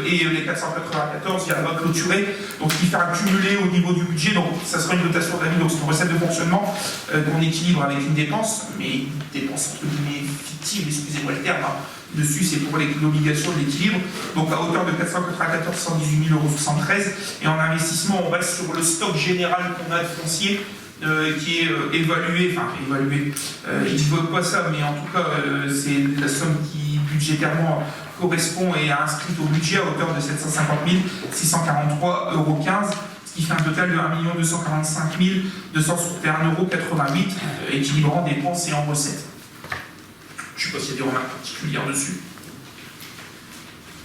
Speaker 1: et les 494 viendra clôturer, donc ce qui fait accumuler au niveau du budget, donc ça sera une dotation de la ville, donc c'est une recette de fonctionnement qu'on équilibre avec une dépense, mais une dépense entre guillemets fictive, excusez-moi le terme, hein. Dessus c'est pour l'obligation de l'équilibre, donc à hauteur de 494 118 073 €, et en investissement on reste sur le stock général qu'on a de foncier, qui est évalué, il ne voit pas ça, mais en tout cas c'est la somme qui budgétairement correspond et est inscrite au budget à hauteur de 750 643,15 €, ce qui fait un total de 1 245 261,88 €, équilibrant dépenses et en recettes. Je ne sais pas s'il y a des remarques particulières dessus.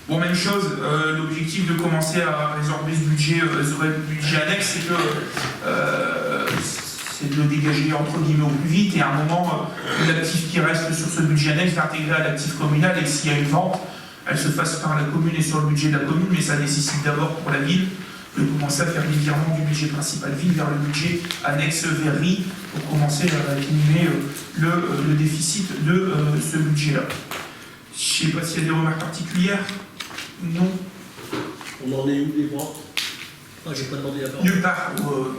Speaker 1: Bon, même chose, l'objectif de commencer à résorber ce budget annexe, c'est de le dégager entre guillemets au plus vite, et à un moment, l'actif qui reste sur ce budget annexe d'intégrer à l'actif communal, et s'il y a une vente, elle se fasse par la commune et sur le budget de la commune, mais ça nécessite d'abord pour la ville de commencer à faire les virements du budget principal ville vers le budget annexe verrerie pour commencer à diminuer le déficit de ce budget-là. Je ne sais pas s'il y a des remarques particulières. Non.
Speaker 2: On en est où les ventes? Ah, j'ai pas demandé la parole.
Speaker 1: Nulle part.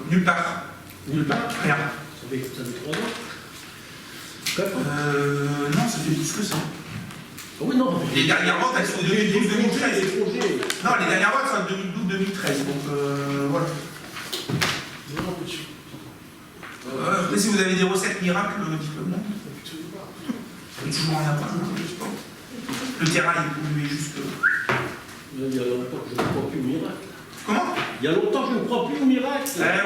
Speaker 1: Nulle part. Nulle part. Rien.
Speaker 2: Ça fait 3 ans.
Speaker 1: Non, ça fait plus que ça.
Speaker 2: Oui, non.
Speaker 1: Les dernières ventes, elles sont de 2012-2013. Non, les dernières ventes sont de 2012-2013. Donc voilà. Après, si vous avez des recettes miracles, dites-le moi. Il y a toujours un appart, je sais pas. Le terrain est pollué juste.
Speaker 2: Il y a longtemps que je ne crois plus au miracle.
Speaker 1: Comment?
Speaker 2: Il y a longtemps que je ne crois plus au miracle.
Speaker 1: Ouais.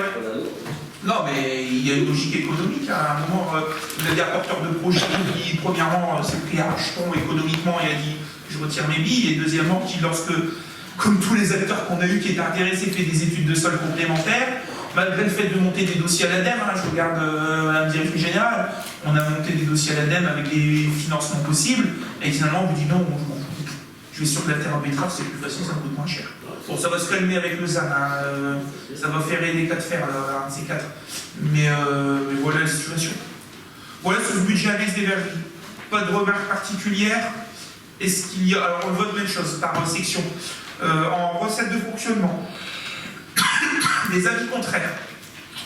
Speaker 1: Non, mais il y a une logique économique. À un moment, vous avez un porteur de projet qui, premièrement, s'est pris à racheton économiquement et a dit je retire mes billes. Et deuxièmement, qui, lorsque, comme tous les acteurs qu'on a eu qui étaient intéressés, fait des études de sol complémentaires, malgré le fait de monter des dossiers à l'ADEME, je regarde Madame Directrice Générale, on a monté des dossiers à l'ADEME avec des financements possibles, et finalement, on vous dit non, je vais sur de la terre en betterave, c'est plus facile, ça me coûte moins cher. Bon, ça va se calmer avec le ZAN, ça va faire des cas de fer, un de ces quatre. Mais voilà la situation. Voilà sur le budget annexe des verreries. Pas de remarques particulières. Est-ce qu'il y a. Alors, on vote même chose par section. En recette de fonctionnement, des avis contraires,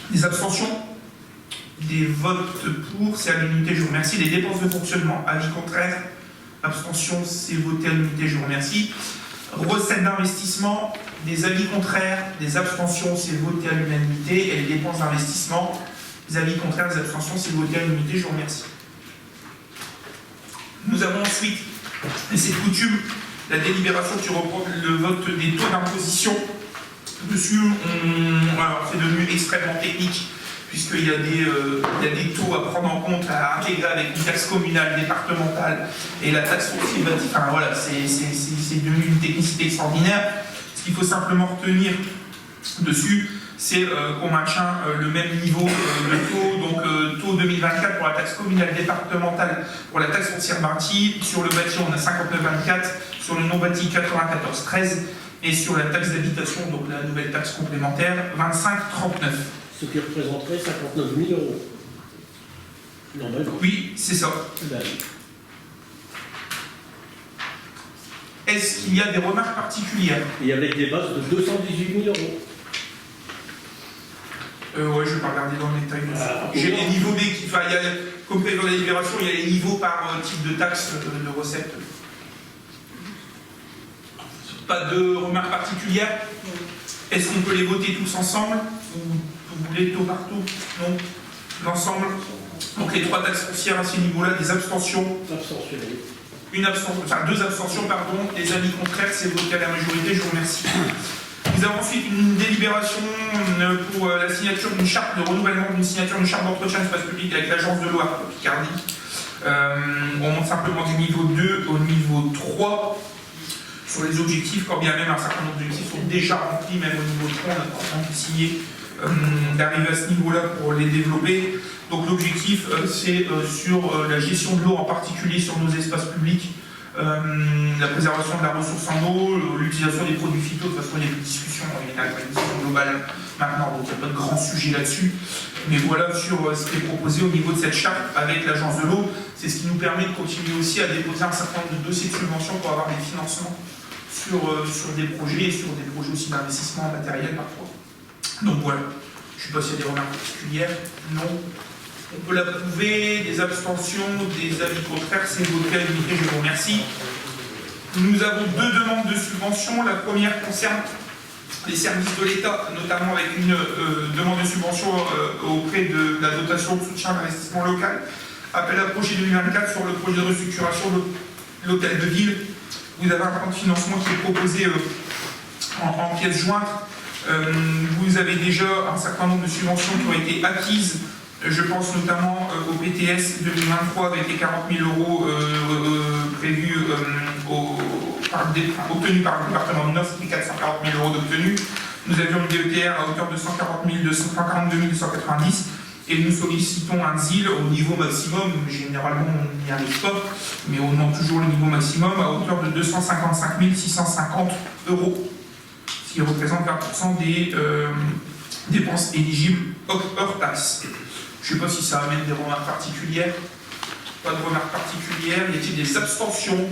Speaker 1: des abstentions, des votes pour, c'est à l'unité, je vous remercie. Les dépenses de fonctionnement, avis contraire, abstention, c'est voté à l'unité, je vous remercie. Recettes d'investissement, des avis contraires, des abstentions, c'est voté à l'unanimité. Et les dépenses d'investissement, des avis contraires, des abstentions, c'est voté à l'unanimité, je vous remercie. Nous avons ensuite, et c'est coutume, la délibération qui reprend le vote des taux d'imposition. Dessus, alors c'est devenu extrêmement technique, puisqu'il y a des taux à prendre en compte, à intégrer avec une taxe communale, départementale et la taxe foncière bâtie. Enfin voilà, c'est devenu une technicité extraordinaire. Ce qu'il faut simplement retenir dessus, c'est qu'on maintient le même niveau de taux, donc taux 2024 pour la taxe communale départementale, pour la taxe foncière bâtie. Sur le bâti, on a 59,24, sur le non bâti 94,13, et sur la taxe d'habitation, donc la nouvelle taxe complémentaire, 25,39.
Speaker 2: Ce qui représenterait 59 000 euros. Normalement.
Speaker 1: Oui, c'est ça.
Speaker 2: Ben,
Speaker 1: Est-ce qu'il y a des remarques particulières?
Speaker 2: et avec des bases de 218 000 euros.
Speaker 1: Ouais, je ne vais pas regarder dans le détail.
Speaker 2: Ah,
Speaker 1: J'ai les niveaux d'équipe. Enfin, il y a, comme prévu dans la délibération, il y a les niveaux par type de taxe de recettes. Pas de remarques particulières. Est-ce qu'on peut les voter tous ensemble? Ou vous voulez taux partout? Non. L'ensemble. Donc les trois taxes foncières à ce niveau-là, des abstentions.
Speaker 2: Abstention.
Speaker 1: Une abstention, enfin deux abstentions, pardon. Les avis contraires, c'est voté à la majorité. Je vous remercie. Nous avons ensuite une délibération pour la signature d'une charte de renouvellement d'une signature d'une charte d'entretien d'espace public avec l'agence de l'eau à Picardie. On monte simplement du niveau 2 au niveau 3 sur les objectifs, quand bien même un certain nombre d'objectifs sont déjà remplis, même au niveau 3, on a pas besoin de signer d'arriver à ce niveau-là pour les développer. Donc l'objectif, c'est sur la gestion de l'eau, en particulier sur nos espaces publics, la préservation de la ressource en eau, l'utilisation des produits phyto. De toute façon, il y a des discussions, il y a une discussion globale maintenant, donc il n'y a pas de grand sujet là-dessus. Mais voilà sur ce qui est proposé au niveau de cette charte avec l'agence de l'eau. C'est ce qui nous permet de continuer aussi à déposer un certain nombre de dossiers de subvention pour avoir des financements sur des projets et sur des projets aussi d'investissement en matériel parfois. Donc voilà, je ne sais pas s'il y a des remarques particulières. Non. On peut l'approuver, des abstentions, des avis contraires, c'est voté à l'unité, je vous remercie. Nous avons deux demandes de subvention. La première concerne les services de l'État, notamment avec une demande de subvention auprès de la dotation de soutien à l'investissement local. Appel à projet 2024 sur le projet de restructuration de l'hôtel de ville. Vous avez un plan de financement qui est proposé en pièces jointes. Vous avez déjà un certain nombre de subventions qui ont été acquises. Je pense notamment au PTS 2023 avec les 40 000 euros prévus obtenus par le département du Nord, c'était 440 000 euros d'obtenus. Nous avions une DETR à hauteur de 142 290 et nous sollicitons un ZIL au niveau maximum. Généralement, on n'y arrive pas, mais on demande toujours le niveau maximum à hauteur de 255 650 euros, ce qui représente 20% des dépenses éligibles hors taxe. Je ne sais pas si ça amène des remarques particulières. Pas de remarques particulières. Y a-t-il des abstentions?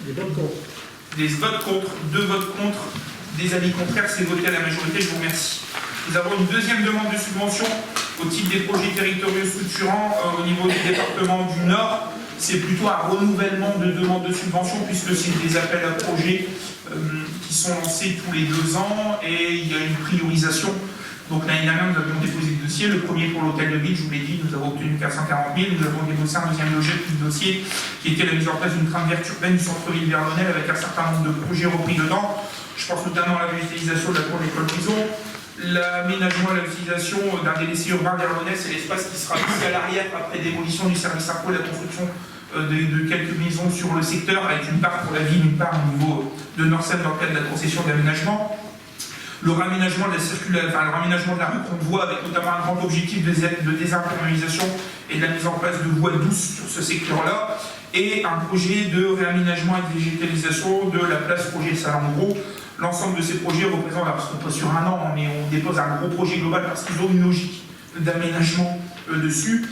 Speaker 2: Des votes contre.
Speaker 1: Des votes contre, deux votes contre, des avis contraires, c'est voté à la majorité, je vous remercie. Nous avons une deuxième demande de subvention au titre des projets territoriaux structurants au niveau du département du Nord. C'est plutôt un renouvellement de demande de subvention puisque c'est des appels à projets qui sont lancés tous les 2 ans et il y a une priorisation. Donc l'année dernière, nous avions déposé le dossier. Le premier pour l'hôtel de ville, je vous l'ai dit, nous avons obtenu 440 000. Nous avons déposé un deuxième dossier qui était la mise en place d'une trame verte urbaine du centre-ville vernonel avec un certain nombre de projets repris dedans. Je pense notamment à la végétalisation de la cour de l'école prison, l'aménagement et l'utilisation d'un délaissé urbain vernonel, c'est l'espace qui sera mis à l'arrière après démolition du service arco et la construction de quelques maisons sur le secteur, avec une part pour la ville, une part au niveau de Nord-Seine dans le cadre de la concession d'aménagement. Le raménagement de la circulation, le raménagement de la rue qu'on voit avec notamment un grand objectif de désimperméabilisation et de la mise en place de voies douces sur ce secteur-là, et un projet de réaménagement et de végétalisation de la place projet Salambro. L'ensemble de ces projets représentent, parce qu'on pas sur un an, mais on dépose un gros projet global parce qu'ils ont une logique d'aménagement dessus.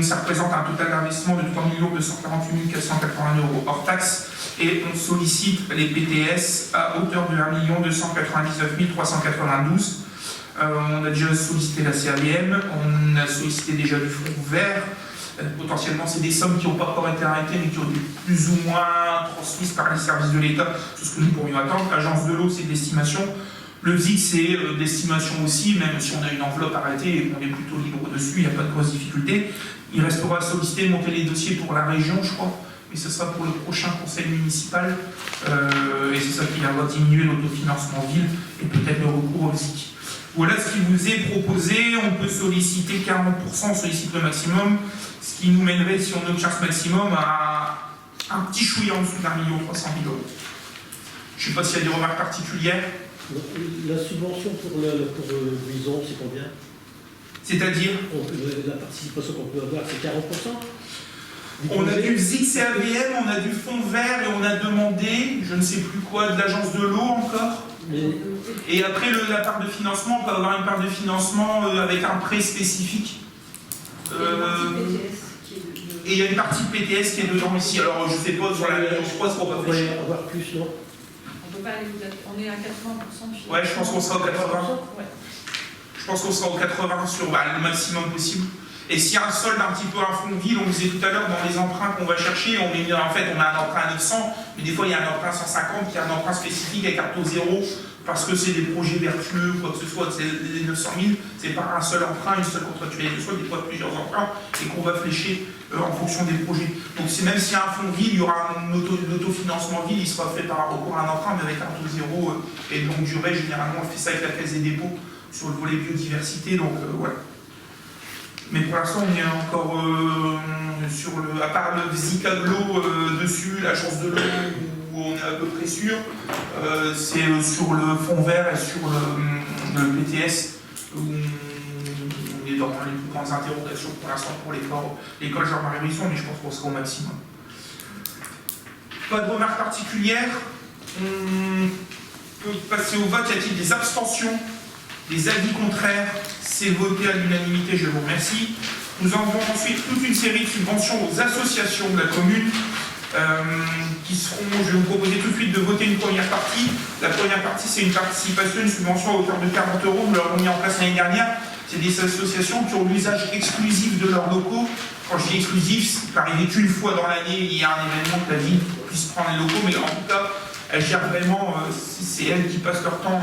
Speaker 1: Ça représente un total d'investissement de 3 248 480 euros hors taxe. Et on sollicite les PTS à hauteur de 1 299 392. On a déjà sollicité la CABM, on a sollicité déjà du Front Vert. Potentiellement, c'est des sommes qui n'ont pas encore été arrêtées, mais qui ont été plus ou moins transmises par les services de l'État. C'est ce que nous pourrions attendre. L'agence de l'eau, c'est de l'estimation. Le ZIC, c'est d'estimation aussi, même si on a une enveloppe arrêtée et qu'on est plutôt libre dessus, il n'y a pas de grosse difficulté. Il restera à solliciter, monter les dossiers pour la région, je crois. Mais ce sera pour le prochain conseil municipal. Et c'est ça qui va diminuer l'autofinancement ville et peut-être le recours au ZIC. Voilà ce qui vous est proposé. On peut solliciter 40%, on sollicite le maximum, ce qui nous mènerait, si on obtient ce maximum, à un petit chouïa en dessous d'1 300 000 €. Je ne sais pas s'il y a des remarques particulières.
Speaker 2: La subvention pour Buison, c'est combien?
Speaker 1: C'est-à-dire,
Speaker 2: la participation qu'on peut avoir, c'est 40%?
Speaker 1: on a du ZIC-CAVM, on a du fonds vert et on a demandé, je ne sais plus quoi, de l'agence de l'eau encore. Et après, la part de financement, on peut avoir une part de financement avec un prêt spécifique. Et il y a une partie de PTS qui est dedans ici. Alors, je ne sais pas, sur la je crois qu'on va faire.
Speaker 2: Avoir plus, non?
Speaker 3: On peut pas aller au-delà. On est à 80% de financement.
Speaker 1: Ouais, je pense qu'on sera au 80.
Speaker 3: Ouais.
Speaker 1: Je pense qu'on sera au 80 sur le maximum possible. Et s'il y a un solde un petit peu à fond de ville, on vous disait tout à l'heure, dans les emprunts qu'on va chercher, on a un emprunt à 900, mais des fois il y a un emprunt à 150, il y a un emprunt spécifique avec un taux zéro, parce que c'est des projets vertueux, quoi que ce soit, c'est les 900 000, c'est pas un seul emprunt, une seule contractualité, soit des fois plusieurs emprunts, et qu'on va flécher en fonction des projets. Donc même s'il y a un fonds de ville, il y aura l'autofinancement ville, il sera fait par recours à un emprunt, mais avec un taux zéro et de longue durée. Généralement, on fait ça avec la Caisse des dépôts sur le volet biodiversité, donc voilà. Mais pour l'instant, on est encore sur à part le Zicaglo dessus, l'agence de l'eau, où on est à peu près sûr, c'est sur le fond vert et sur le PTS, où on est dans les plus grandes interrogations pour l'instant pour l'école Jean-Marie Brisson, mais je pense qu'on sera au maximum. Pas de remarques particulières. On peut passer au vote. Y a-t-il des abstentions? Des avis contraires? C'est voté à l'unanimité, je vous remercie. Nous avons ensuite toute une série de subventions aux associations de la commune qui seront, je vais vous proposer tout de suite de voter une première partie. La première partie, c'est une participation, une subvention à hauteur de 40 €. Nous l'avons mis en place l'année dernière. C'est des associations qui ont l'usage exclusif de leurs locaux. Quand je dis exclusif, c'est qu'arrivé qu'une fois dans l'année, il y a un événement que la ville puisse prendre les locaux, mais en tout cas, elles gèrent vraiment, c'est elles qui passent leur temps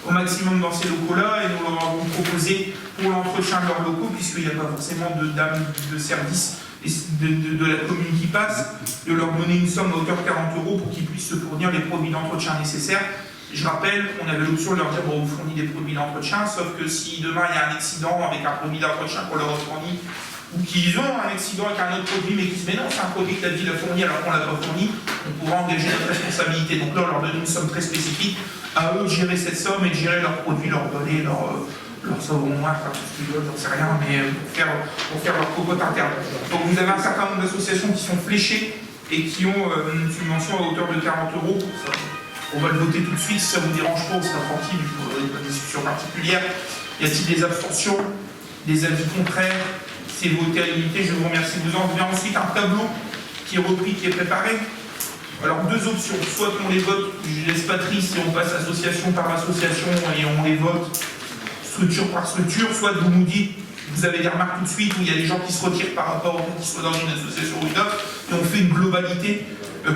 Speaker 1: au maximum dans ces locaux-là, et nous leur avons proposé pour l'entretien de leurs locaux, puisqu'il n'y a pas forcément de dames de service de la commune qui passe, de leur donner une somme à hauteur de 40 € pour qu'ils puissent se fournir les produits d'entretien nécessaires. Je rappelle, on avait l'option de leur dire, bon, on vous fournit des produits d'entretien, sauf que si demain il y a un accident avec un produit d'entretien qu'on leur a fourni, ou qu'ils ont un accident avec un autre produit, mais qui se disent, mais non, c'est un produit que la ville a fourni alors qu'on ne l'a pas fourni, on pourra engager notre responsabilité. Donc là, on leur donne une somme très spécifique, à eux de gérer cette somme et de gérer leurs produits, leur donner leur savon noir, enfin, tout ce qu'ils veulent, j'en sais rien, mais pour faire leur cocotte interne. Donc vous avez un certain nombre d'associations qui sont fléchées et qui ont une subvention à hauteur de 40 €. On va le voter tout de suite, si ça ne vous dérange pas, on sera tranquille, il n'y a pas de discussion particulière. Y a-t-il des abstentions, des avis contraires? C'est voté à l'unité, je vous remercie. Vous en avez ensuite un tableau qui est repris, qui est préparé. Alors deux options, soit on les vote, je laisse Patrice et on passe association par association et on les vote structure par structure, soit vous nous dites, vous avez des remarques tout de suite, où il y a des gens qui se retirent par rapport au fait qu'ils soient dans une association ou une autre, et on fait une globalité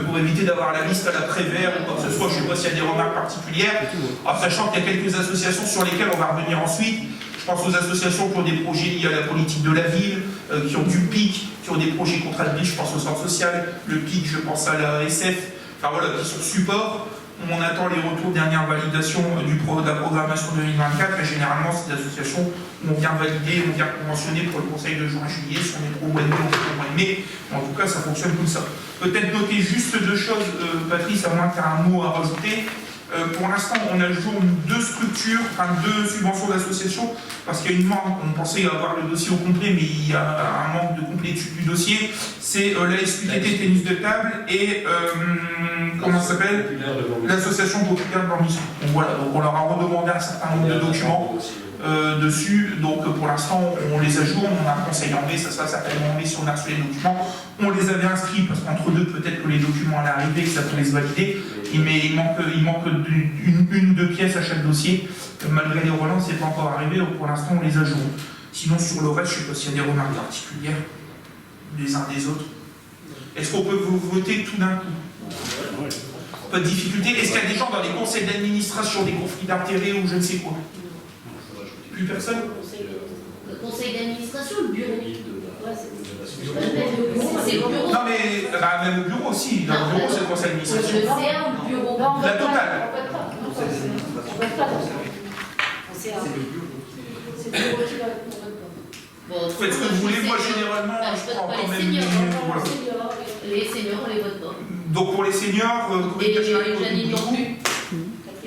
Speaker 1: pour éviter d'avoir la liste à la Prévert ou quoi que ce soit. Je ne sais pas s'il y a des remarques particulières, en sachant qu'il y a quelques associations sur lesquelles on va revenir ensuite. Je pense aux associations qui ont des projets liés à la politique de la ville, qui ont du PIC, qui ont des projets contre la ville, je pense au centre social, le PIC, je pense à la SF, enfin voilà, qui sont support. On attend les retours, dernière validation de la programmation 2024, et généralement c'est des associations où on vient valider, on vient conventionner pour le conseil de juin-juillet, si on est trop au mois de mai, on est trop au mois de mai, en tout cas ça fonctionne comme ça. Peut-être noter juste deux choses, Patrice, à moins que tu aies un mot à rajouter. Pour l'instant, on ajoute deux structures, enfin deux subventions d'association, parce qu'il y a une manque, on pensait avoir le dossier au complet, mais il y a un manque de complétude du dossier. C'est la SQTT tennis de table et, comment ça s'appelle, l'association populaire de l'ambition. Donc voilà, donc on leur a redemandé un certain nombre de documents dessus, donc pour l'instant, on les ajoute, on a un conseil en mai, ça sera certainement en mai si on a reçu les documents. On les avait inscrits, parce qu'entre deux, peut-être que les documents allaient arriver, que ça pourrait se valider, mais il manque une ou deux pièces à chaque dossier. Malgré les relances, c'est pas encore arrivé, donc pour l'instant, on les ajoute. Sinon, sur le reste, je ne sais pas s'il y a des remarques particulières des uns des autres. Est-ce qu'on peut vous voter tout d'un coup? Pas de difficulté. Est-ce qu'il y a des gens dans les conseils d'administration, des conflits d'intérêts ou je ne sais quoi? Plus personne?
Speaker 5: Le conseil d'administration, le bureau.
Speaker 3: C'est le bureau.
Speaker 1: Non mais même au bureau aussi. Dans le bureau, c'est le conseil d'administration.
Speaker 5: Le CA, le bureau.
Speaker 1: La totale.
Speaker 5: On ne peut pas. C'est le bureau qui va être pour votre poste. Bon,
Speaker 1: Faites ce que vous voulez, moi généralement,
Speaker 5: Bah,
Speaker 1: je
Speaker 5: je vote
Speaker 1: prends
Speaker 5: pas
Speaker 1: quand
Speaker 5: les
Speaker 1: même.
Speaker 5: seniors,
Speaker 1: Voilà.
Speaker 5: les seniors, on les vote pas.
Speaker 1: Donc pour les seniors,
Speaker 5: Et
Speaker 1: Corinne
Speaker 5: Janine non plus.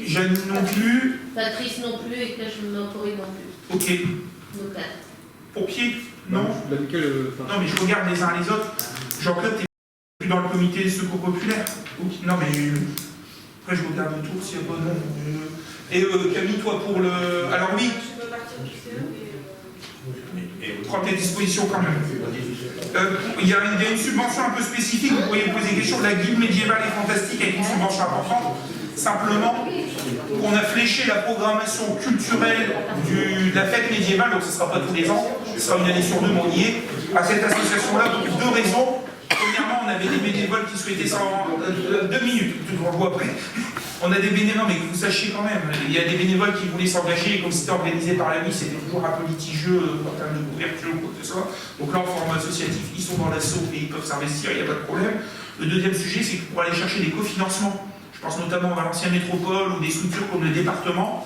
Speaker 1: Janine non plus.
Speaker 5: Patrice non plus et Corinne non plus.
Speaker 1: Ok.
Speaker 5: Donc là.
Speaker 1: Pompier, non.
Speaker 6: Enfin,
Speaker 1: Non, mais je regarde les uns les autres. Jean-Claude, t'es plus dans le comité des secours populaires. Ok. Non, mais après, je regarde le tour s'il y a pas de nom. Et Camille, toi, pour le. Alors, oui,
Speaker 3: Je peux partir du CE et
Speaker 1: prends tes dispositions quand même. Il y a une subvention un peu spécifique, vous pourriez me poser des questions. La guilde médiévale et fantastique avec une subvention importante. Simplement, on a fléché la programmation culturelle de la fête médiévale, donc ce ne sera pas tous les ans, ce sera une année sur deux, mais on y est, à cette association-là, pour deux raisons. Premièrement, on avait des bénévoles qui souhaitaient ça en 2 minutes, on le voit après. On a des bénévoles, mais que vous sachiez quand même, il y a des bénévoles qui voulaient s'engager, et comme c'était organisé par la nuit, c'était toujours un peu litigieux en termes de couverture ou quoi que ce soit. Donc là, en format associatif, ils sont dans l'assaut et ils peuvent s'investir, il n'y a pas de problème. Le deuxième sujet, c'est pour aller chercher des cofinancements. Je pense notamment à l'ancienne métropole ou des structures comme le département.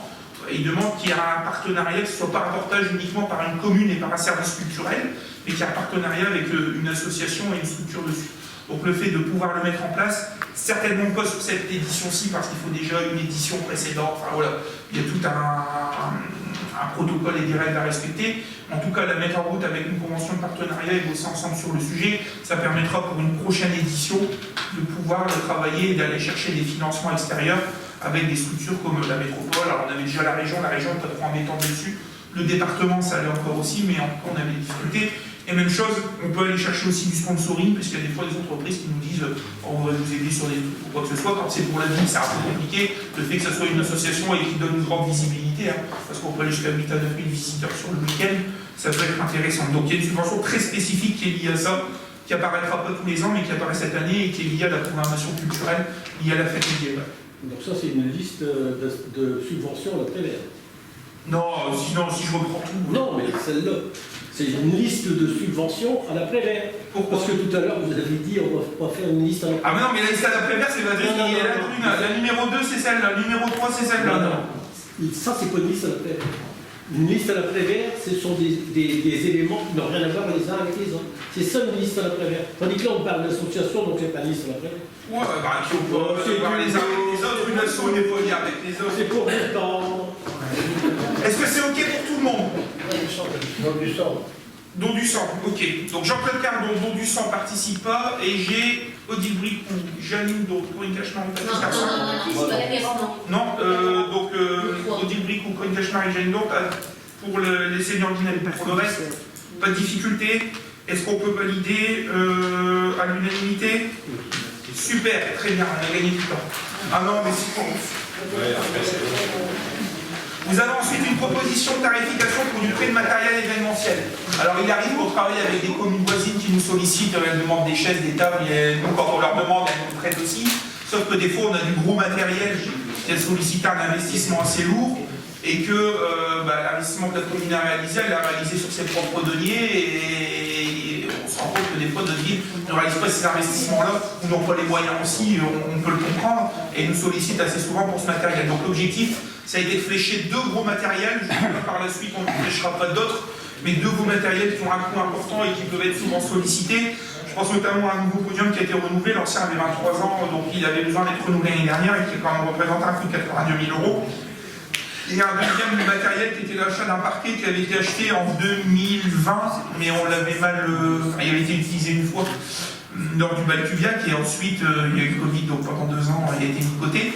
Speaker 1: Ils demandent qu'il y ait un partenariat, que ce ne soit pas un portage uniquement par une commune et par un service culturel, mais qu'il y ait un partenariat avec une association et une structure dessus. Donc le fait de pouvoir le mettre en place, certainement pas sur cette édition-ci, parce qu'il faut déjà une édition précédente, enfin voilà, il y a tout un protocole et des règles à respecter. En tout cas, la mettre en route avec une convention de partenariat et bosser ensemble sur le sujet, ça permettra pour une prochaine édition de pouvoir le travailler et d'aller chercher des financements extérieurs avec des structures comme la métropole. Alors on avait déjà la région n'est pas trop embêtante dessus. Le département, ça allait encore aussi, mais en tout cas, on avait des difficultés. Et même chose, on peut aller chercher aussi du sponsoring, puisqu'il y a des fois des entreprises qui nous disent on va vous aider sur des trucs ou quoi que ce soit. Quand c'est pour la ville, c'est un peu compliqué. Le fait que ce soit une association et qui donne une grande visibilité, parce qu'on peut aller jusqu'à 8 à 9 000 visiteurs sur le week-end, ça peut être intéressant. Donc il y a une subvention très spécifique qui est liée à ça, qui apparaîtra pas tous les ans, mais qui apparaît cette année et qui est liée à la programmation culturelle, liée à la fête médiévale.
Speaker 2: Donc ça, c'est une liste de subventions à la Prévert.
Speaker 1: Non, sinon, si je reprends tout.
Speaker 2: Non, mais celle-là, c'est une liste de subventions à la Prévert.
Speaker 1: Pourquoi?
Speaker 2: Parce que tout à l'heure, vous avez dit on va pas faire une liste à la Prévert.
Speaker 1: Ah mais non, mais la liste à la Prévert, c'est Patrice qui est là. La numéro 2, c'est celle-là. La numéro 3, c'est celle-là.
Speaker 2: Non. Ça, c'est pas une liste à la Prévert. Une liste à la Prévert, ce sont des éléments qui n'ont rien à voir les uns avec les autres. C'est ça une liste à la Prévert. Tandis que là, on parle d'association, donc c'est pas une liste à la Prévert.
Speaker 1: Ouais, bah, qui on peut voir les uns avec les autres. Une asso n'est pas liée avec les autres.
Speaker 2: C'est pour le temps.
Speaker 1: Est-ce que c'est OK pour tout le monde? Don du sang, ok. Donc Jean-Claude Cardon, Don du sang participe pas, et j'ai Odile Bricou, Janine d'autres, Corinne Cachemar,
Speaker 5: Non, c'est pas la question.
Speaker 1: Non, donc Odile Bricou, Corinne Cachemar et Janine d'autres pour les seniors dynamiques. Pour le reste, pas de difficulté. Est-ce qu'on peut valider à l'unanimité? Super, très bien, on a gagné du temps. Ah non, mais c'est bon. Vous avez ensuite une proposition de tarification pour du prêt de matériel événementiel. Alors il arrive qu'on travaille avec des communes voisines qui nous sollicitent, elles demandent des chaises, des tables, et nous quand on leur demande, elles nous prêtent aussi. Sauf que des fois on a du gros matériel qui a sollicité un investissement assez lourd et que l'investissement que la commune a réalisé, elle l'a réalisé sur ses propres deniers et on se rend compte que des fois notre ville ne réalise pas ces investissements-là ou n'ont pas les moyens aussi, on peut le comprendre, et nous sollicite assez souvent pour ce matériel. Donc l'objectif, ça a été de flécher 2 gros matériels, je sais pas, par la suite on ne fléchera pas d'autres, mais 2 gros matériels qui ont un coût important et qui peuvent être souvent sollicités. Je pense notamment à un nouveau podium qui a été renouvelé, l'ancien avait 23 ans, donc il avait besoin d'être renouvelé l'année dernière et qui quand même représentait un coût de 82 000 €. Et un deuxième matériel qui était l'achat d'un parquet qui avait été acheté en 2020, mais on l'avait mal, il avait été utilisé une fois lors du Balcuviac, et ensuite il y a eu le Covid, donc pendant 2 ans il a été mis de côté.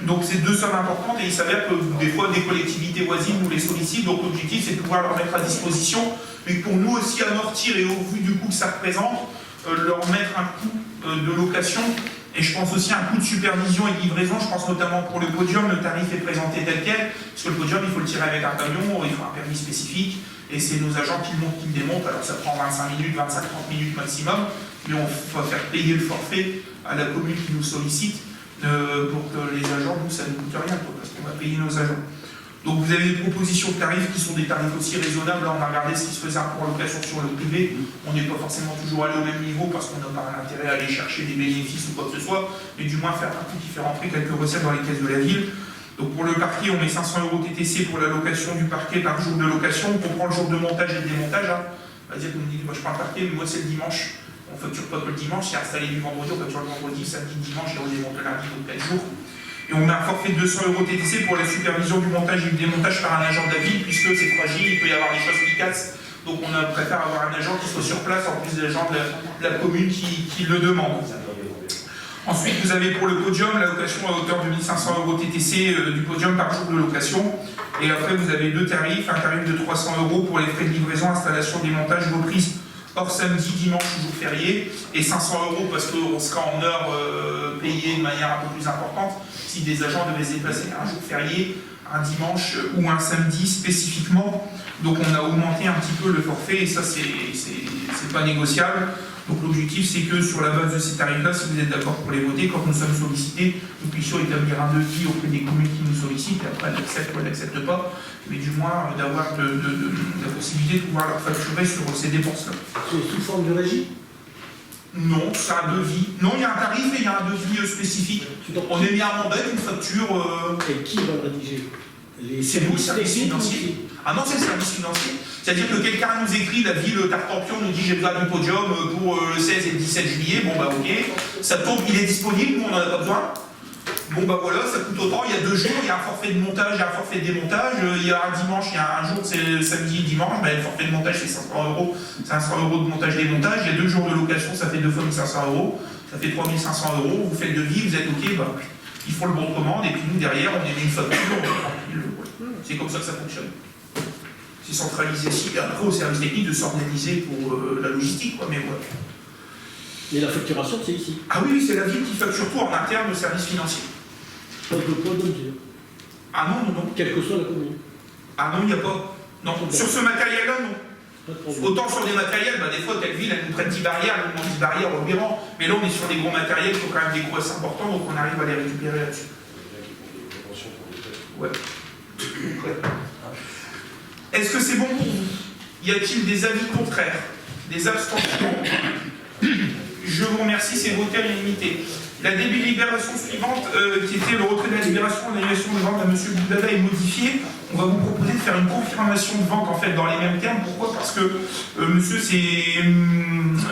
Speaker 1: Donc c'est 2 sommes importantes, et il s'avère que des fois des collectivités voisines nous les sollicitent, donc l'objectif c'est de pouvoir leur mettre à disposition, mais pour nous aussi amortir, et au vu du coût que ça représente, leur mettre un coût de location, et je pense aussi un coût de supervision et de livraison. Je pense notamment pour le podium, le tarif est présenté tel quel, parce que le podium il faut le tirer avec un camion, il faut un permis spécifique, et c'est nos agents qui le montent, qui le démontent. Alors ça prend 25 minutes, 25-30 minutes maximum, mais on va faire payer le forfait à la commune qui nous sollicite pour que les agents, nous, ça ne coûte rien, parce qu'on va payer nos agents. Donc vous avez des propositions de tarifs qui sont des tarifs aussi raisonnables. Là, on a regardé ce qui se faisait pour location sur le privé. On n'est pas forcément toujours allé au même niveau parce qu'on n'a pas intérêt à aller chercher des bénéfices ou quoi que ce soit, mais du moins faire un coup qui fait rentrer quelques recettes dans les caisses de la ville. Donc pour le parquet, on met 500 € TTC pour la location du parquet par jour de location. On comprend le jour de montage et de démontage. Hein. On va dire que vous me dites, moi je prends le parquet, mais moi c'est le dimanche. On ne facture pas que le dimanche, c'est installé du vendredi, on facture le vendredi, samedi, dimanche, et on démonte le lundi, donc 4 jours. Et on met un forfait de 200 € TTC pour la supervision du montage et du démontage par un agent de la ville, puisque c'est fragile, il peut y avoir des choses qui cassent. Donc on préfère avoir un agent qui soit sur place, en plus des agents de la commune qui le demandent. Ensuite, vous avez pour le podium la location à hauteur de 1500 € TTC du podium par jour de location. Et après, vous avez deux tarifs, un tarif de 300 € pour les frais de livraison, installation, démontage, reprise hors samedi, dimanche ou jour férié, et 500 € parce qu'on sera en heure payé de manière un peu plus importante si des agents devaient se déplacer un jour férié, un dimanche ou un samedi spécifiquement. Donc on a augmenté un petit peu le forfait et ça c'est pas négociable. Donc l'objectif c'est que sur la base de ces tarifs-là, si vous êtes d'accord pour les voter, quand nous sommes sollicités, nous puissions établir un devis auprès des communes qui nous sollicitent, et après elles l'acceptent ou elles l'acceptent pas, mais du moins d'avoir la possibilité de pouvoir leur facturer sur ces dépenses-là.
Speaker 2: C'est sous forme de régie?
Speaker 1: Non, c'est un devis. Non, il y a un tarif et il y a un devis spécifique. On est mis à mandat une facture.
Speaker 2: Et qui va le rédiger?
Speaker 1: C'est nous, le service financier. Ah non, c'est le service financier. C'est-à-dire que quelqu'un nous écrit, la ville Tartampion nous dit j'ai besoin du podium pour le 16 et le 17 juillet. Bon bah ok, ça tombe, il est disponible, nous on n'en a pas besoin. Bon bah voilà, ça coûte autant, il y a 2 jours, il y a un forfait de montage, il y a un forfait de démontage, il y a un dimanche, il y a un jour, c'est samedi et dimanche, bah, le forfait de montage c'est 500 €, 500 € de montage démontage, il y a 2 jours de location, ça fait 2 fois 1500 €, ça fait 3500 €, vous faites le devis, vous êtes ok, bah, ils font le bon de commande, et puis nous derrière on émet une facture, c'est comme ça que ça fonctionne. C'est centralisé ici, et après au service technique de s'organiser pour la logistique, quoi, mais voilà.
Speaker 2: Et la facturation, c'est ici.
Speaker 1: Ah oui, c'est la ville qui facture tout en interne au service financier.
Speaker 2: Pas de poids de mesure.
Speaker 1: Ah non, non, non.
Speaker 2: Quelle que soit la commune.
Speaker 1: Ah non, il n'y a pas. Non, sur ce matériel-là, non.
Speaker 2: Pas de problème.
Speaker 1: Autant sur des matériels, bah, des fois, telle ville, elle nous prête 10 barrières, elle nous demande 10 barrières au Biran. Mais là, on est sur des gros matériels, il faut quand même des gros assez importants, donc on arrive à les récupérer là-dessus. Ouais. Est-ce que c'est bon pour vous? Y a-t-il des avis contraires? Des abstentions? Je vous remercie, c'est voté à l'unanimité. La délibération suivante, qui était le retrait de la libération, l'annulation de vente à M. Boudada est modifiée. On va vous proposer de faire une confirmation de vente en fait dans les mêmes termes. Pourquoi? Parce que monsieur s'est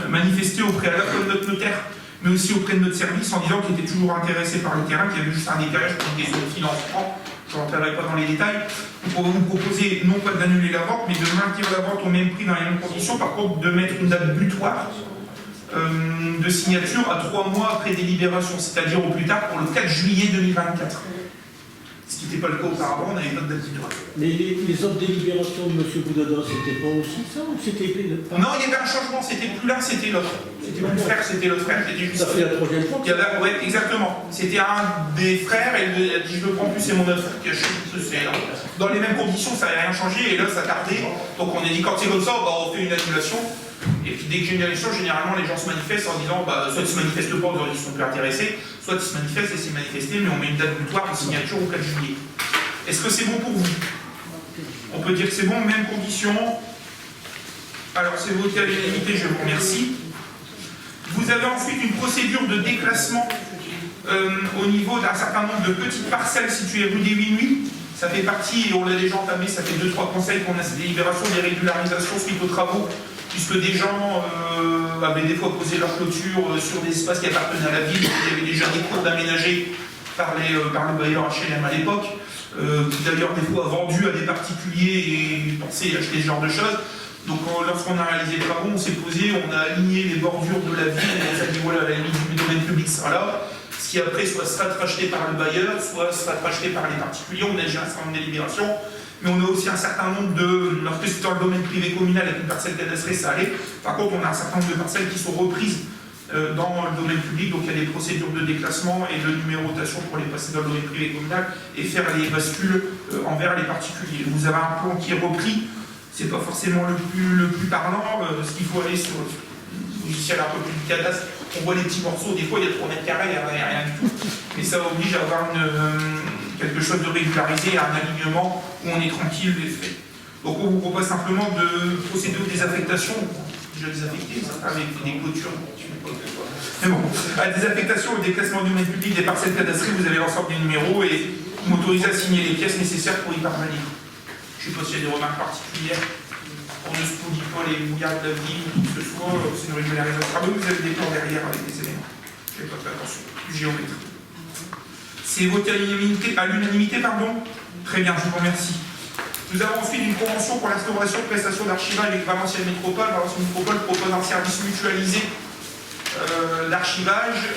Speaker 1: manifesté auprès à la fois de notre notaire, mais aussi auprès de notre service en disant qu'il était toujours intéressé par le terrain, qu'il y avait juste un décalage pour une question de financement. Je n'entrerai pas dans les détails. Donc on va vous proposer non pas d'annuler la vente, mais de maintenir la vente au même prix dans les mêmes conditions. Par contre, de mettre une date butoir de signature à 3 mois après délibération, c'est-à-dire au plus tard pour le 4 juillet 2024. Ce qui n'était pas le cas auparavant, on n'avait pas de date butoir.
Speaker 2: Mais les autres délibérations de M. Boudada, c'était pas aussi ça ou c'était...
Speaker 1: Non, il y avait un changement, c'était plus l'un, c'était l'autre. C'était mon frère, c'était l'autre frère.
Speaker 2: Ça fait la troisième fois.
Speaker 1: Oui, exactement. C'était un des frères et il a dit je le prends plus, c'est mon autre frère qui a acheté. Dans les mêmes conditions, ça n'avait rien changé et là ça tardait. Donc on a dit quand c'est comme ça, bah, on fait une annulation. Et puis dès que j'ai une annulation, généralement les gens se manifestent en disant bah, soit ils se manifestent pas, ils sont plus intéressés, soit ils se manifestent et s'y manifester, mais on met une date butoir de signature au 4 juillet. Est-ce que c'est bon pour vous? On peut dire que c'est bon, mêmes conditions. Alors c'est voté à l'unanimité, je vous remercie. Vous avez ensuite une procédure de déclassement au niveau d'un certain nombre de petites parcelles situées rue des Minuits. Ça fait partie, et on l'a déjà entamé, ça fait 2-3 conseils qu'on a cette délibération des régularisations suite aux travaux, puisque des gens avaient des fois posé leur clôture sur des espaces qui appartenaient à la ville, il y avait déjà des cours d'aménager par le bailleur HLM à l'époque, qui d'ailleurs des fois a vendu à des particuliers et pensait acheter ce genre de choses. Donc lorsqu'on a réalisé les travaux, on s'est posé, on a aligné les bordures de la ville, et on s'est dit voilà, la limite du domaine public sera là, ce qui après soit racheté par le bailleur, soit racheté par les particuliers. On a déjà un certain nombre de délibérations, mais on a aussi un certain nombre de... Lorsque c'est dans le domaine privé communal avec une parcelle cadastrée, ça allait. Par contre, on a un certain nombre de parcelles qui sont reprises dans le domaine public, donc il y a des procédures de déclassement et de numérotation pour les passer dans le domaine privé communal et faire les bascules envers les particuliers. Vous avez un plan qui est repris, c'est pas forcément le plus parlant, ce qu'il faut aller sur le logiciel un peu plus du cadastre, on voit les petits morceaux, des fois il y a 3 mètres carrés, il n'y a rien du tout, mais ça oblige à avoir quelque chose de régularisé, un alignement où on est tranquille des faits. Donc on vous propose simplement de procéder aux désaffectations, déjà désaffecté, avec des clôtures, mais bon, à la désaffectation, au déclassement du domaine public des parcelles cadastrées, vous avez l'ensemble des numéros et m'autorisez à signer les pièces nécessaires pour y parvenir. Je ne sais pas s'il y a des remarques particulières. On ne spolie pas les mouillards de la ville ou tout ce soit, c'est une régularisation de travaux, vous avez des plans derrière avec des éléments. Je n'ai pas fait attention. Géométrie. C'est voté à l'unanimité, pardon. Très bien, je vous remercie. Nous avons ensuite une convention pour l'instauration de prestations d'archivage avec Valenciennes Métropole. Valenciennes Métropole propose un service mutualisé d'archivage.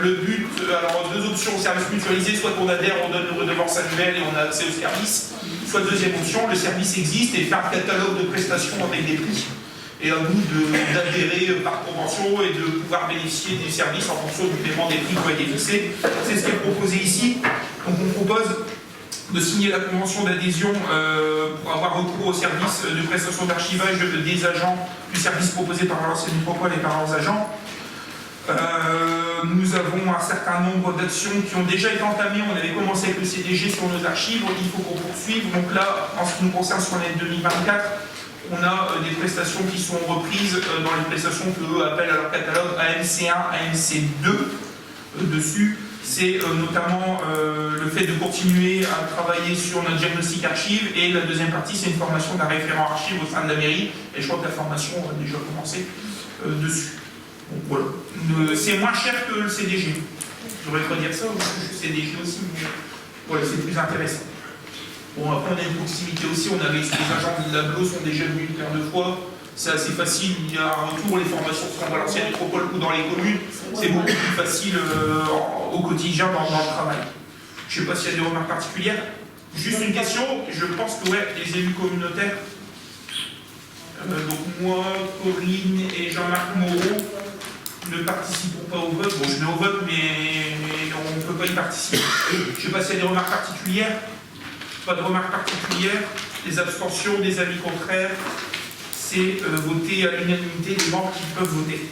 Speaker 1: Le but, alors deux options au service mutualisé, soit on adhère, on donne une redevance annuelle et on a accès au service, soit deuxième option, le service existe et fait un catalogue de prestations avec des prix. Et à nous d'adhérer par convention et de pouvoir bénéficier du service en fonction du paiement des prix qui ont été fixés. C'est ce qui est proposé ici. Donc on propose de signer la convention d'adhésion pour avoir recours au service de prestation d'archivage des agents du service proposé par Valenciennes Métropole et par leurs agents. Nous avons un certain nombre d'actions qui ont déjà été entamées. On avait commencé avec le CDG sur nos archives, il faut qu'on poursuive. Donc là, en ce qui nous concerne sur l'année 2024, on a des prestations qui sont reprises dans les prestations que eux appellent à leur catalogue AMC1, AMC2 dessus. C'est notamment le fait de continuer à travailler sur notre diagnostic archive, et la deuxième partie, c'est une formation d'un référent archive au sein de la mairie, et je crois que la formation a déjà commencé dessus. Donc voilà. C'est moins cher que le CDG. J'aurais pas dire ça, parce que je suis CDG aussi, mais voilà, c'est plus intéressant. Bon, après, on a une proximité aussi, on avait les agents de la BLO sont déjà venus une paire de fois. C'est assez facile, il y a un retour, les formations sont Valenciennes Métropole ou dans les communes, c'est beaucoup plus facile au quotidien dans le travail. Je ne sais pas s'il y a des remarques particulières. Juste une question, je pense que ouais, les élus communautaires, donc moi, Corinne et Jean-Marc Moreau, ne participeront pas au vote. Bon, je mets au vote, mais on ne peut pas y participer. Je ne sais pas s'il y a des remarques particulières. Pas de remarques particulières. Des abstentions, des avis contraires. C'est voté à l'unanimité des membres qui peuvent voter.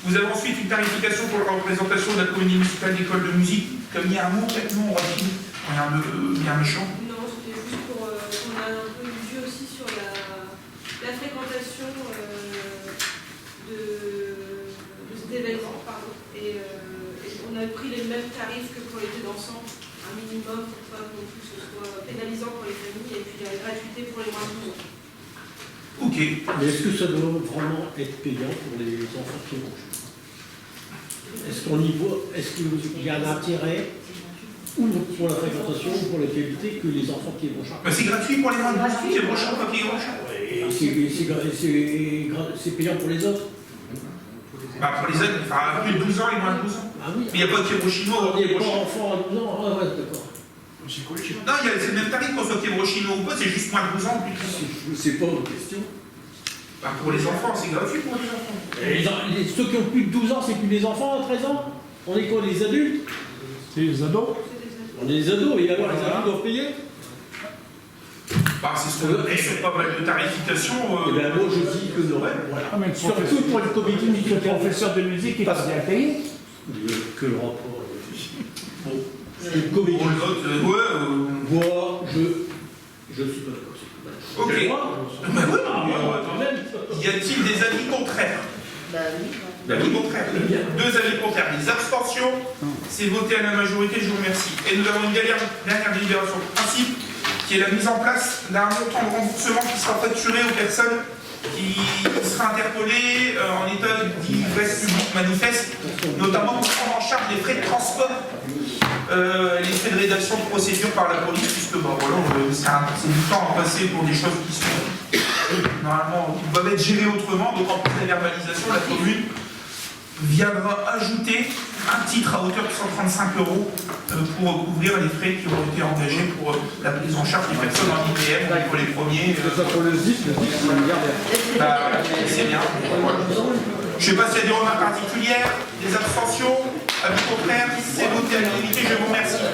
Speaker 1: Vous avez ensuite une tarification pour la représentation de la communauté municipale d'école de musique. Comme il y a un mot, complètement, on va finir. Il y a un méchant.
Speaker 3: Non, c'était juste pour qu'on a un peu une vue aussi sur la fréquentation de cet événement. Pardon. Et on a pris les mêmes tarifs que pour l'été dansant, un minimum pour pas non plus que ce soit pénalisant pour les familles, et puis la gratuité pour les moins de 12 ans.
Speaker 1: Ok.
Speaker 2: Mais est-ce que ça doit vraiment être payant pour les enfants qui vont jouer? Est-ce qu'on y voit, est-ce qu'il y a un intérêt, ou pour la fréquentation, ou pour la qualité, que les enfants qui vont jouer?
Speaker 1: Bah, c'est gratuit pour les moins de 12 ans, c'est prochain, pas qui
Speaker 2: C'est payant pour les autres?
Speaker 1: Bah, pour les autres, enfin, plus de 12 ans et moins de 12 ans.
Speaker 2: Ah oui.
Speaker 1: Mais il n'y a pas de Hiroshima.
Speaker 2: Il n'y a pas d'enfants à 12 ans, ah ouais, d'accord.
Speaker 1: Non, c'est le même tarif qu'on soit Hiroshima ou pas, c'est juste moins de 12 ans.
Speaker 2: C'est pas une question.
Speaker 1: Bah, pour les enfants, c'est gratuit pour les enfants.
Speaker 2: Ceux qui ont plus de 12 ans, c'est plus des enfants à 13 ans? On est quoi, les adultes?
Speaker 6: C'est les ados.
Speaker 2: On est les ados, et alors les adultes doivent payer?
Speaker 1: Bah, c'est ce qu'on a sur pas mal de tarification.
Speaker 2: Eh bien, moi, je dis que non. Voilà.
Speaker 6: Ah, mais
Speaker 2: Surtout pour le comité
Speaker 6: le
Speaker 2: municipal.
Speaker 6: professeur de musique, il passe bien payé.
Speaker 2: Que le rapport. Bon. Le comité.
Speaker 1: Pour les autres,
Speaker 2: Moi, je suis pas d'accord.
Speaker 1: Ok. Bah oui,
Speaker 2: Quand même.
Speaker 1: y a-t-il des avis contraires?
Speaker 5: Bah oui.
Speaker 1: L'avis contraire. Deux avis contraires. Des abstentions. C'est voté à la majorité, je vous remercie. Et nous avons une dernière délibération de principe, qui est la mise en place d'un montant de remboursement qui sera facturé aux personnes qui sera interpellées en état d'ivresse publique manifeste, notamment pour prendre en charge les frais de transport, les frais de rédaction de procédure par la police, puisque bah, voilà, c'est du temps à passer pour des choses qui sont normalement qui doivent être gérées autrement. Donc en plus de la verbalisation, la commune viendra ajouter un titre à hauteur de 135 € pour couvrir les frais qui ont été engagés pour la prise en charge des personnes en IPM pour les premiers.
Speaker 2: C'est ça pour le ZIP, c'est un milliardaire.
Speaker 1: Bah, c'est bien. Voilà. Je ne sais pas s'il y a des remarques particulières, des abstentions, avis contraires, c'est voté à l'unanimité, je vous remercie.